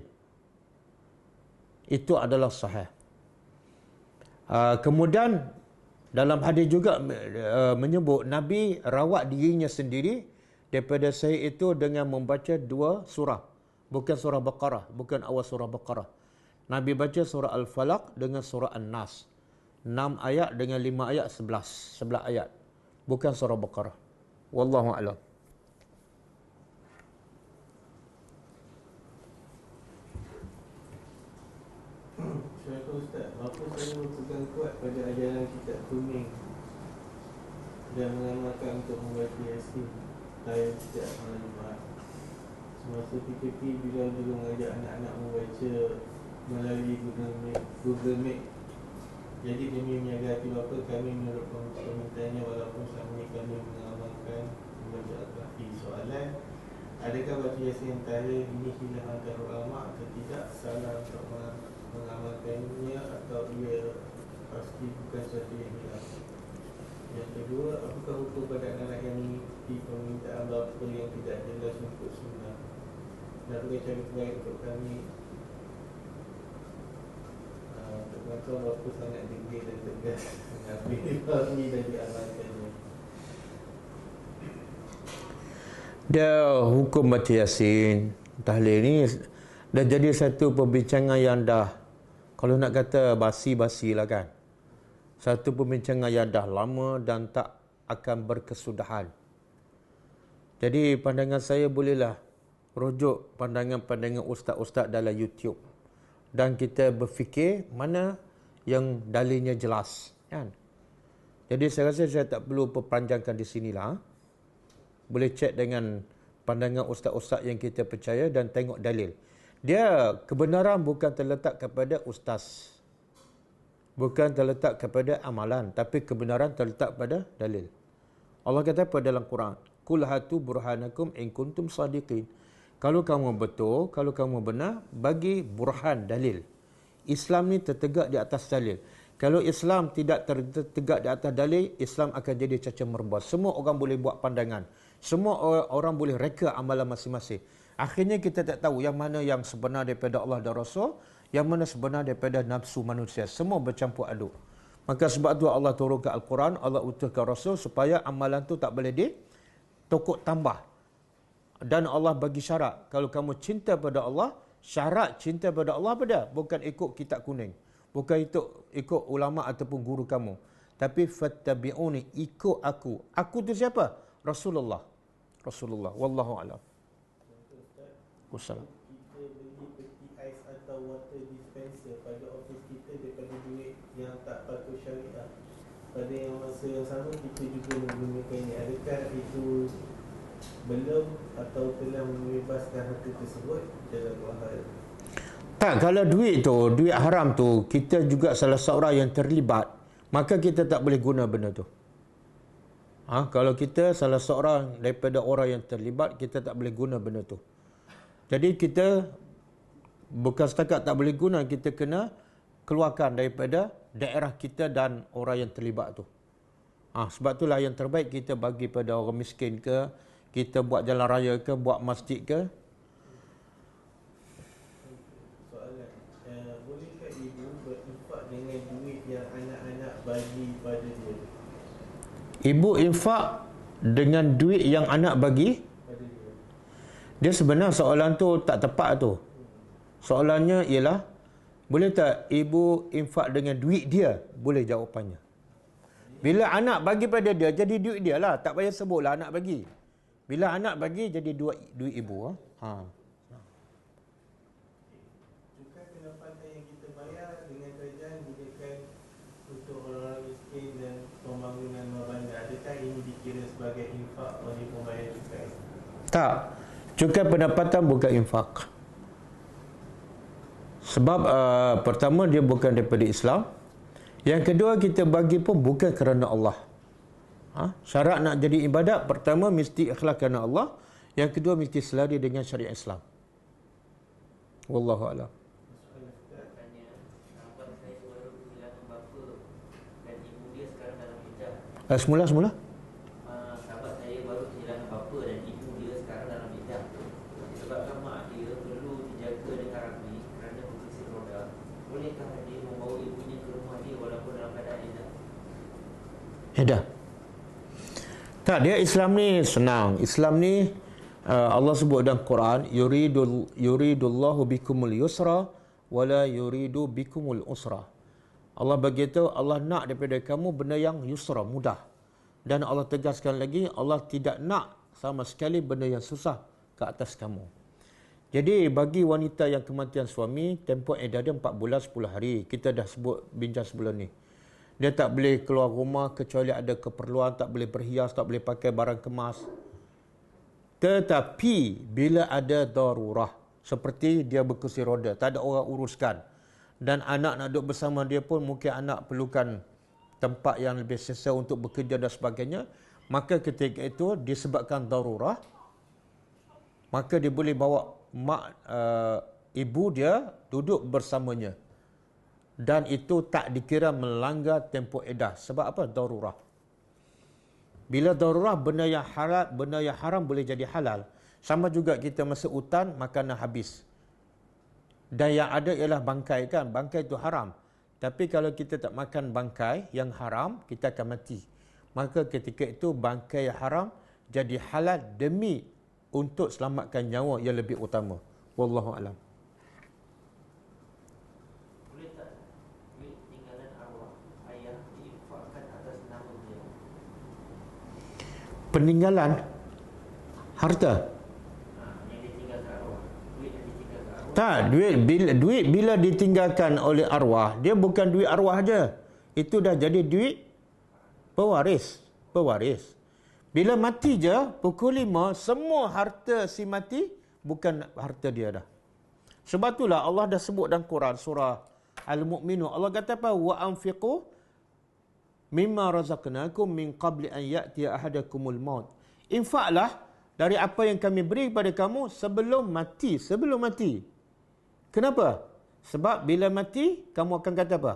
Itu adalah sahih. Kemudian dalam hadis juga menyebut Nabi rawat dirinya sendiri daripada sihir itu dengan membaca 2 surah. Bukan surah Baqarah, bukan awal surah Baqarah. Nabi baca surah Al-Falaq dengan surah An-Nas. 6 ayat dengan 5 ayat 11 ayat. Bukan surah Baqarah. Wallahu a'lam. Syaikhul Ustaz, bapa saya berpegang kuat pada ajaran kitab kuning dan mengamalkan untuk membaca Yasin dan setiap malam Jumaat. Semasa PKP, beliau dulu mengajak anak-anak membaca melalui Google Meet. Jadi demi menjaga hati bapa, kami menurut permintaannya walaupun selama ini kami mengamalkan membaca Al-Kahfi. Soalan, adakah baca Yasin yang tahir ini khilaf antara ulama atau tidak? Salah untuk mengamalkannya atau ia pasti bukan sesuatu yang hilang? Yang kedua, apakah hukum pada anak-anak yang mengikuti permintaan bapa yang tidak jelas untuk sunnah? Dan apakah cara terbaik untuk kami Tuan-tuan berapa sangat degil dan tegas Nabi Ibrahim dan diamalkannya. Dia hukum baca Yasin, tahlil ni dah jadi satu perbincangan yang dah, kalau nak kata basi-basi lah kan. Satu perbincangan yang dah lama dan tak akan berkesudahan. Jadi pandangan saya bolehlah rujuk pandangan-pandangan ustaz-ustaz dalam YouTube. Dan kita berfikir mana yang dalilnya jelas. Kan? Jadi saya rasa saya tak perlu perpanjangkan di sinilah. Boleh cek dengan pandangan ustaz-ustaz yang kita percaya dan tengok dalil. Dia kebenaran bukan terletak kepada ustaz. Bukan terletak kepada amalan. Tapi kebenaran terletak pada dalil. Allah kata pada dalam Quran, Qul hatu burhanakum in kuntum sadiqin. Kalau kamu betul, kalau kamu benar, bagi burhan, dalil. Islam ni tertegak di atas dalil. Kalau Islam tidak tertegak di atas dalil, Islam akan jadi caca merbau. Semua orang boleh buat pandangan. Semua orang boleh reka amalan masing-masing. Akhirnya kita tak tahu yang mana yang sebenar daripada Allah dan Rasul, yang mana sebenar daripada nafsu manusia. Semua bercampur aduk. Maka sebab tu Allah turunkan Al-Quran, Allah utuskan Rasul supaya amalan tu tak boleh ditokok tambah. Dan Allah bagi syarat. Kalau kamu cinta pada Allah, syarat cinta pada Allah apa dia? Bukan ikut kitab kuning. Bukan ikut ulama ataupun guru kamu. Tapi fattabi'uni, ikut aku. Aku tu siapa? Rasulullah. Rasulullah. Wallahu a'lam. Wassalam. Kita beli peti ais atau water dispenser pada office kita daripada duit yang tak patut syariah. Pada yang masa yang sama kita juga menggunakan ini. Adakah itu belum atau telah membebaskan harta tersebut dalam hal? Tak, kalau duit tu, duit haram tu, kita juga salah seorang yang terlibat, maka kita tak boleh guna benda tu. Kalau kita salah seorang daripada orang yang terlibat, kita tak boleh guna benda tu. Jadi kita bukan setakat tak boleh guna, kita kena keluarkan daripada daerah kita dan orang yang terlibat tu. Sebab itulah yang terbaik kita bagi pada orang miskin ke, kita buat jalan raya ke, buat masjid ke. Soalan, bolehkah ibu berinfak dengan duit yang anak-anak bagi pada dia? Ibu infak dengan duit yang anak bagi Pada dia. dia, sebenarnya soalan tu tak tepat tu. Soalannya ialah, boleh tak ibu infak dengan duit dia? Boleh jawapannya. Bila anak bagi pada dia, jadi duit dia lah. Tak payah sebutlah anak bagi. Bila anak bagi, jadi duit ibu. Cukai pendapatan yang kita bayar dengan kerajaan gunakan untuk orang-orang miskin dan pembangunan mabanda. Adakah ini dikira sebagai infak oleh pembayar cukai? Tak. Cukai pendapatan bukan infak. Sebab pertama, dia bukan daripada Islam. Yang kedua, kita bagi pun bukan kerana Allah. Syarat nak jadi ibadat, pertama mesti ikhlas kerana Allah. Yang kedua, mesti selari dengan syariat Islam. Wallahu a'lam. Katanya, sahabat saya baru kehilangan bapa dan ibu dia sekarang dalam iddah. Semula. Sahabat saya baru kehilangan bapa dan ibu dia sekarang dalam iddah. Sebabkan mak dia perlu dijaga dengan rapi kerana berkursi roda. Bolehkah dia membawa ibunya ke rumah dia walaupun dalam keadaan iddah? Dah. Tak, dia Islam ni senang. Islam ni Allah sebut dalam Quran, yuridullahu bikumul yusra wala yuridu bikumul usra. Allah beritahu, Allah nak daripada kamu benda yang yusra, mudah. Dan Allah tegaskan lagi, Allah tidak nak sama sekali benda yang susah ke atas kamu. Jadi bagi wanita yang kematian suami, tempoh iddah dia 4 bulan 10 hari. Kita dah sebut bincang sebelum ni. Dia tak boleh keluar rumah kecuali ada keperluan, tak boleh berhias, tak boleh pakai barang kemas. Tetapi bila ada darurah, seperti dia berkursi roda, tak ada orang uruskan, dan anak nak duduk bersama dia pun mungkin anak perlukan tempat yang lebih selesa untuk bekerja dan sebagainya, maka ketika itu disebabkan darurah, maka dia boleh bawa ibu dia duduk bersamanya. Dan itu tak dikira melanggar tempoh iddah. Sebab apa? Darurah. Bila darurah, benda yang haram boleh jadi halal. Sama juga kita masa hutan, makanan habis. Dan yang ada ialah bangkai kan. Bangkai itu haram. Tapi kalau kita tak makan bangkai yang haram, kita akan mati. Maka ketika itu bangkai yang haram jadi halal demi untuk selamatkan nyawa yang lebih utama. Wallahu alam. Boleh tak duit tinggalan arwah ayah diinfakkan atas nama beliau? Peninggalan harta. Yang ditinggalkan arwah, duit yang ditinggalkan arwah. Tak, duit bila ditinggalkan oleh arwah, dia bukan duit arwah aja. Itu dah jadi duit pewaris. Bila mati je, pukul 5, semua harta si mati bukan harta dia dah. Sebab itulah Allah dah sebut dalam Quran surah Al-Mu'minun. Allah kata apa? Wa anfiqu mimma razaqnakum min qabli an ya'tiya ahadakumul maut. Infaklah dari apa yang kami beri kepada kamu sebelum mati. Kenapa? Sebab bila mati, kamu akan kata apa?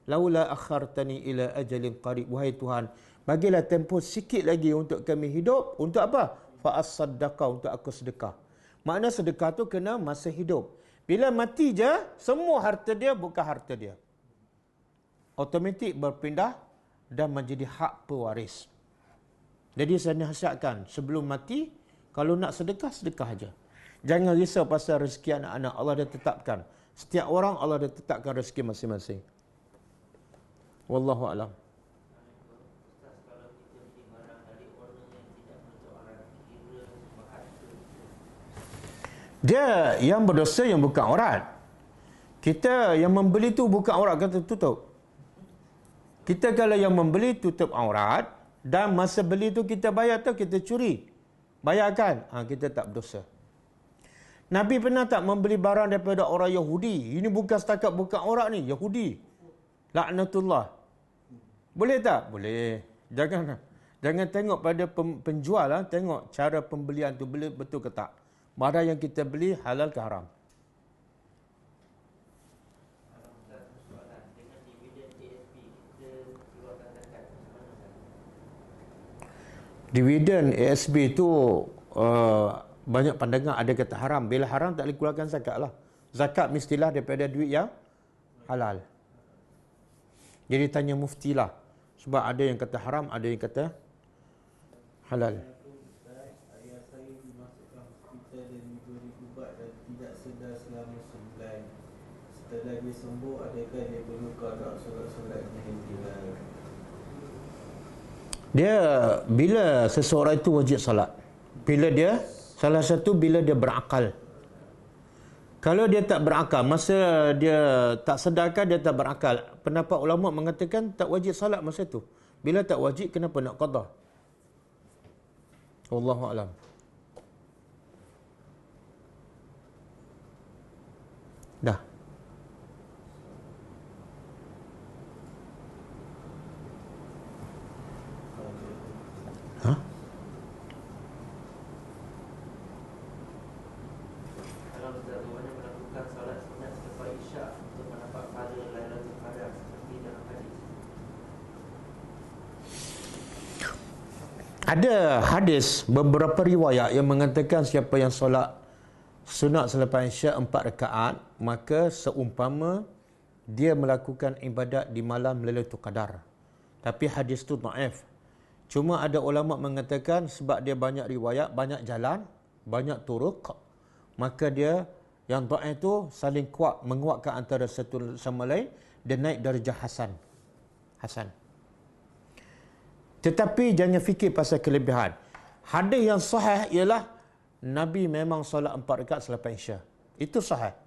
Laula akhartani ila ajalin qarib. Wahai Tuhan, bagilah tempoh sikit lagi untuk kami hidup. Untuk apa? Fa as-saddaqa, untuk aku sedekah. Makna sedekah tu kena masa hidup. Bila mati je, semua harta dia bukan harta dia. Automatik berpindah dan menjadi hak pewaris. Jadi saya nasihatkan, sebelum mati, kalau nak sedekah, sedekah aja. Jangan risau pasal rezeki anak-anak. Allah dah tetapkan. Setiap orang Allah dah tetapkan rezeki masing-masing. Wallahu alam. Ustaz, kalau kita beli barang dari orang yang tidak menutup aurat, kira berharga. Dia yang berdosa yang buka aurat. Kita yang membeli tu buka aurat, kata tutup. Kita kalau yang membeli tutup aurat dan masa beli tu kita bayar atau kita curi, bayarkan, kita tak berdosa. Nabi pernah tak membeli barang daripada orang Yahudi? Ini bukan setakat buka aurat ni, Yahudi. Laknatullah. Boleh tak? Boleh. Jangan tengok pada penjual, tengok cara pembelian tu betul ke tak. Barang yang kita beli halal ke haram. Dengan dividen ASB kita keluarkan zakat macam mana? Dividen ASB tu banyak pandangan, ada kata haram. Bila haram tak boleh keluarkan zakat lah. Zakat mestilah daripada duit yang halal. Jadi tanya mufti lah. Sebab ada yang kata haram, ada yang kata halal. Ayah saya dimasukkan hospital dan diberi ubat dan tidak sedar selama sebulan. Setelah dia sembuh, adakah dia perlu qada solat-solat yang tinggal? Dia bila seseorang itu wajib salat. Bila dia salah satu bila dia berakal. Kalau dia tak berakal, masa dia tak sedarkan dia tak berakal. Pendapat ulama mengatakan tak wajib salat masa tu. Bila tak wajib, kenapa nak qada? Wallahu alam. Dah. Ha? Kalau Ustaz bagaimana melakukan solat sunat selepas Isyak untuk mendapat pahala Lailatul Qadar seperti dalam hadis? Ada hadis beberapa riwayat yang mengatakan siapa yang solat sunat selepas Isyak 4 rakaat, maka seumpama dia melakukan ibadat di malam Lailatul Qadar. Tapi hadis tu dhaif. Cuma ada ulama mengatakan sebab dia banyak riwayat, banyak jalan, banyak turuq, maka dia yang dhaif tu saling kuat, menguatkan antara satu sama lain dan naik darjah hasan. Tetapi jangan fikir pasal kelebihan. Hadis yang sahih ialah Nabi memang solat 4 rakaat selepas Isyak. Itu sahih.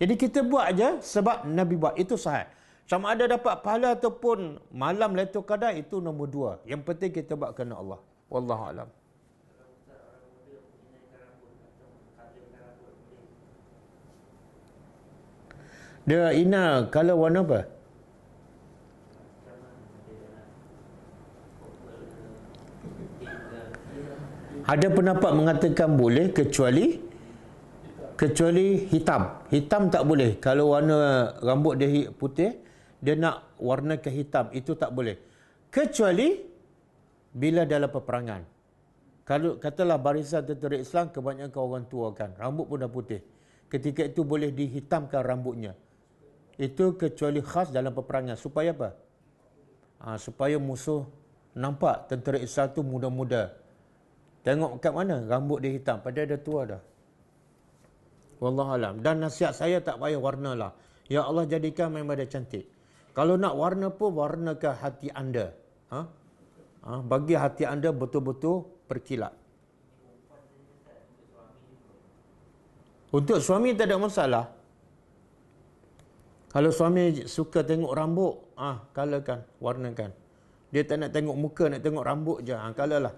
Jadi kita buat aja sebab Nabi buat. Itu sahih. Sama ada dapat pahala ataupun malam Lailatul Qadar, itu nombor 2. Yang penting kita buat kerana Allah. Wallahu alam. Kalau Ustaz orang muda menginaikan rambut atau mengkadrkan rambut boleh? Dia ina kalau warna apa? Macam mana dia nak purple ke, pink ke? Ada pendapat mengatakan boleh kecuali hitam. Hitam tak boleh. Kalau warna rambut dia putih, dia nak warna ke hitam, itu tak boleh. Kecuali bila dalam peperangan. Kalau katalah barisan tentera Islam kebanyakan orang tua kan, rambut pun dah putih. Ketika itu boleh dihitamkan rambutnya. itu kecuali khas dalam peperangan. Supaya apa? Supaya musuh nampak tentera Islam tu muda-muda. Tengok kat mana rambut dia hitam, padahal dia tua dah. Wallahualam. Dan nasihat saya tak payah warna lah. Ya Allah, jadikan memang dia cantik. Kalau nak warna pun, warnakan hati anda. Bagi hati anda betul-betul berkilat. Untuk suami tak ada masalah. Kalau suami suka tengok rambut, colorkan, warnakan. Dia tak nak tengok muka, nak tengok rambut je, color lah.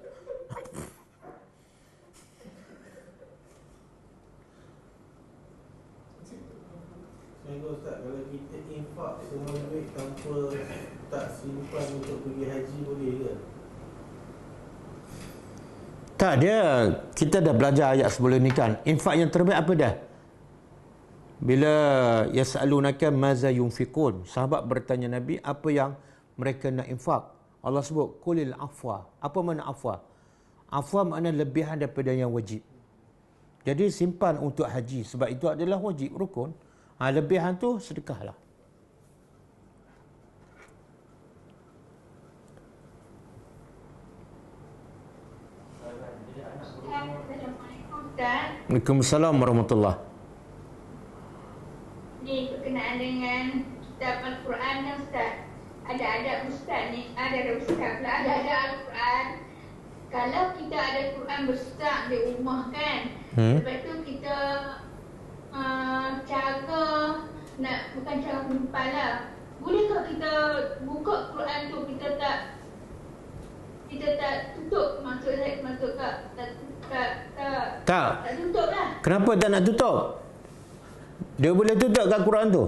Ustaz, kalau kita infak semua duit tanpa tak simpan untuk pergi haji boleh ke? Tak, kita dah belajar ayat sebelum ni kan. Infak yang terbaik apa dah? Bila yas'alunaka maza yunfiqun, sahabat bertanya Nabi apa yang mereka nak infak. Allah sebut qulil afwa. Apa makna afwa? Afwa makna lebihan daripada yang wajib. Jadi simpan untuk haji sebab itu adalah wajib, rukun. Lebihan tu sedekahlah. Waalaikumsalam warahmatullahi. Ni berkenaan dengan kitab Al-Quran kan Ustaz. Ada Ustaz ni, ada Ustaz pula, ada Al-Quran. Kalau kita ada Quran besar di rumah kan, lepas tu kita cara nak, bukan cara menyimpan lah. Bolehkah kita buka Quran tu, kita tak tutup, maksud tak tutup lah. Kenapa tak nak tutup? Dia boleh tutup kat Quran tu.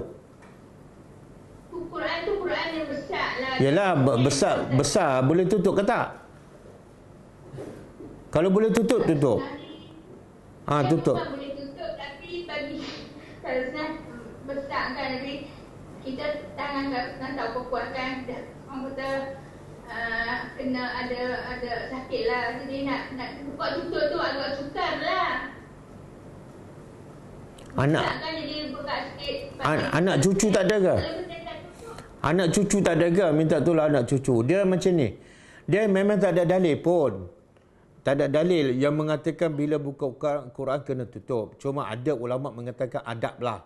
Quran tu Quran yang besar lah. Yalah, besar boleh tutup ke tak? Kalau boleh tutup, tutup. Tutup. Boleh tutup, tapi bagi kalau besar kan, tapi kita tangan tak tahu berkuat kan, orang kata kena ada sakit lah, jadi nak buka tutup tu agak sukar lah. Anak kan jadi buka sikit. Anak cucu tak ada ke? Anak cucu tak ada ke? Minta tolong anak cucu. Dia macam ni. Dia memang tak ada dalil pun. Tak ada dalil yang mengatakan bila buka Quran kena tutup. Cuma ada ulama mengatakan adab lah.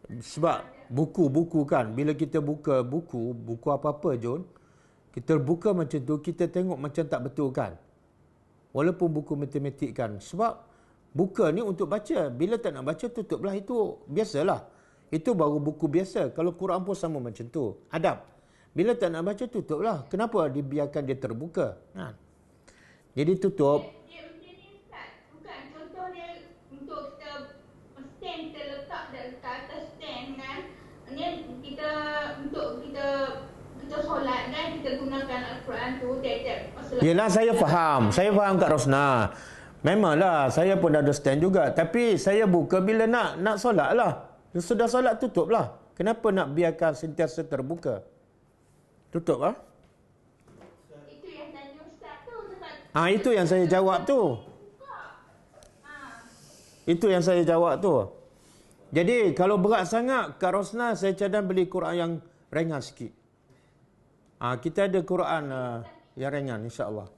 Sebab buku-buku kan, bila kita buka buku apa-apa Jun, kita buka macam tu, kita tengok macam tak betul kan. Walaupun buku matematik kan. Sebab buka ni untuk baca. Bila tak nak baca, tutuplah. Itu biasalah. Itu baru buku biasa. Kalau Quran pun sama macam tu. Adab. Bila tak nak baca, tutuplah. Kenapa dibiarkan dia terbuka? Jadi tutup. Dia macam ni Ustaz. Bukan, contoh dia untuk kita stand, kita letak ke atas stand kan. Ni kita untuk kita solat kan, kita gunakan Al-Quran tu tiap-tiap masa. Yelah, saya faham. Saya faham Kak Rosna. Memanglah, saya pun ada stand juga. Tapi saya buka bila nak solat lah. Sudah solat, tutup lah. Kenapa nak biarkan sentiasa terbuka? Tutup lah. Itu yang tanya Ustaz tu. Itu yang saya jawab tu. Itu yang saya jawab tu. Jadi, kalau berat sangat, Kak Rosna, saya cadang beli Quran yang ringan sikit. Kita ada Quran yang ringan, insya-Allah.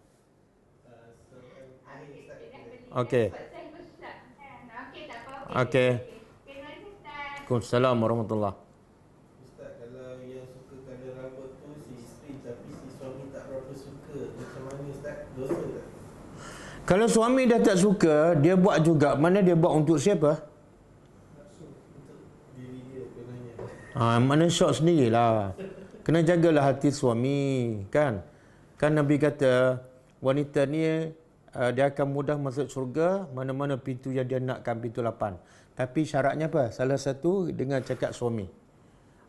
Okey. Okey. Waalaikumsalam warahmatullahi. Ustaz, kalau yang suka color rambut tu si isteri tapi si suami tak berapa suka, macam mana Ustaz? Dosa tak? Kalau suami dah tak suka, dia buat juga. Mana dia buat untuk siapa? Untuk diri dia kenanya. Mana syok sendirilah. Kena jagalah hati suami, kan? Kan Nabi kata, wanita ni dia akan mudah masuk syurga mana-mana pintu yang dia nakkan, pintu 8. Tapi syaratnya apa? Salah satu dengan cakap suami.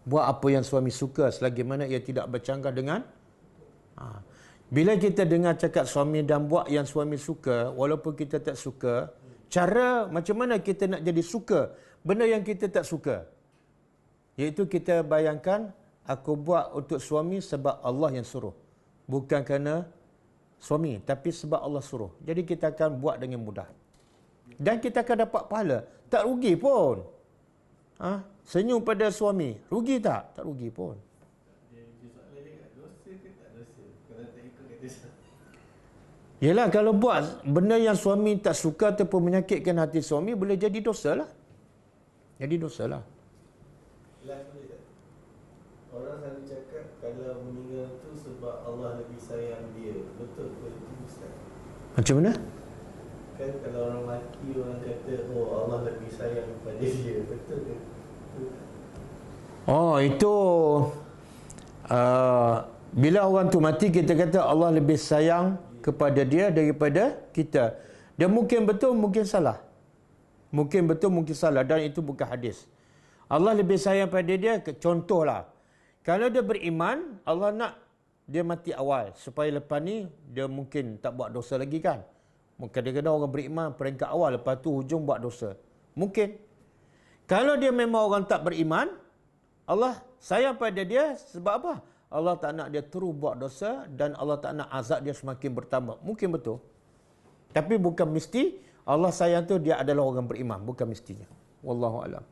Buat apa yang suami suka selagi mana ia tidak bercanggah dengan bila kita dengar cakap suami dan buat yang suami suka, walaupun kita tak suka, cara macam mana kita nak jadi suka benda yang kita tak suka? Iaitu kita bayangkan, aku buat untuk suami sebab Allah yang suruh. Bukan kerana suami, tapi sebab Allah suruh. Jadi kita akan buat dengan mudah. Dan kita akan dapat pahala. Tak rugi pun. Senyum pada suami, rugi tak? Tak rugi pun. Soalan dia kat dosa ke tak dosa? Kalau tak ikut kat dosa. Yelah, kalau buat benda yang suami tak suka ataupun menyakitkan hati suami, boleh jadi dosa lah. Jadi dosa lah. Last boleh tak? Orang selalu cakap kalau meninggal tu sebab Allah lebih sayang dia. Betul ke itu Ustaz? Macam mana? Kan kalau orang mati orang kata oh Allah lebih sayang kepada dia. Betul ke? Oh, itu bila orang tu mati, kita kata Allah lebih sayang kepada dia daripada kita. Dia mungkin betul, mungkin salah. Mungkin betul, mungkin salah. Dan itu bukan hadis. Allah lebih sayang pada dia, contohlah. Kalau dia beriman, Allah nak dia mati awal. Supaya lepas ni, dia mungkin tak buat dosa lagi kan. Kadang-kadang orang beriman peringkat awal, lepas tu hujung buat dosa. Mungkin. Kalau dia memang orang tak beriman, Allah sayang pada dia sebab apa? Allah tak nak dia terus buat dosa dan Allah tak nak azab dia semakin bertambah. Mungkin betul. Tapi bukan mesti Allah sayang tu dia adalah orang beriman. Bukan mestinya. Wallahu alam.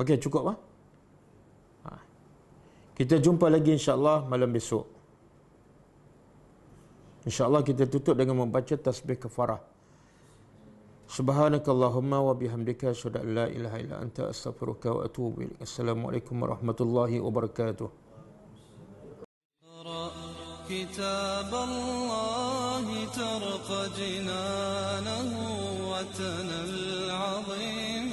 Okey, cukup lah. Kita jumpa lagi insya-Allah malam besok. InsyaAllah kita tutup dengan membaca tasbih kafarah. Subhanakallahumma wa bihamdika asyhadu an la ilaha illa anta astaghfiruka wa atubu ilaik. Assalamualaikum warahmatullahi wabarakatuh. كتاب الله ترق جنانه وتنى العظيم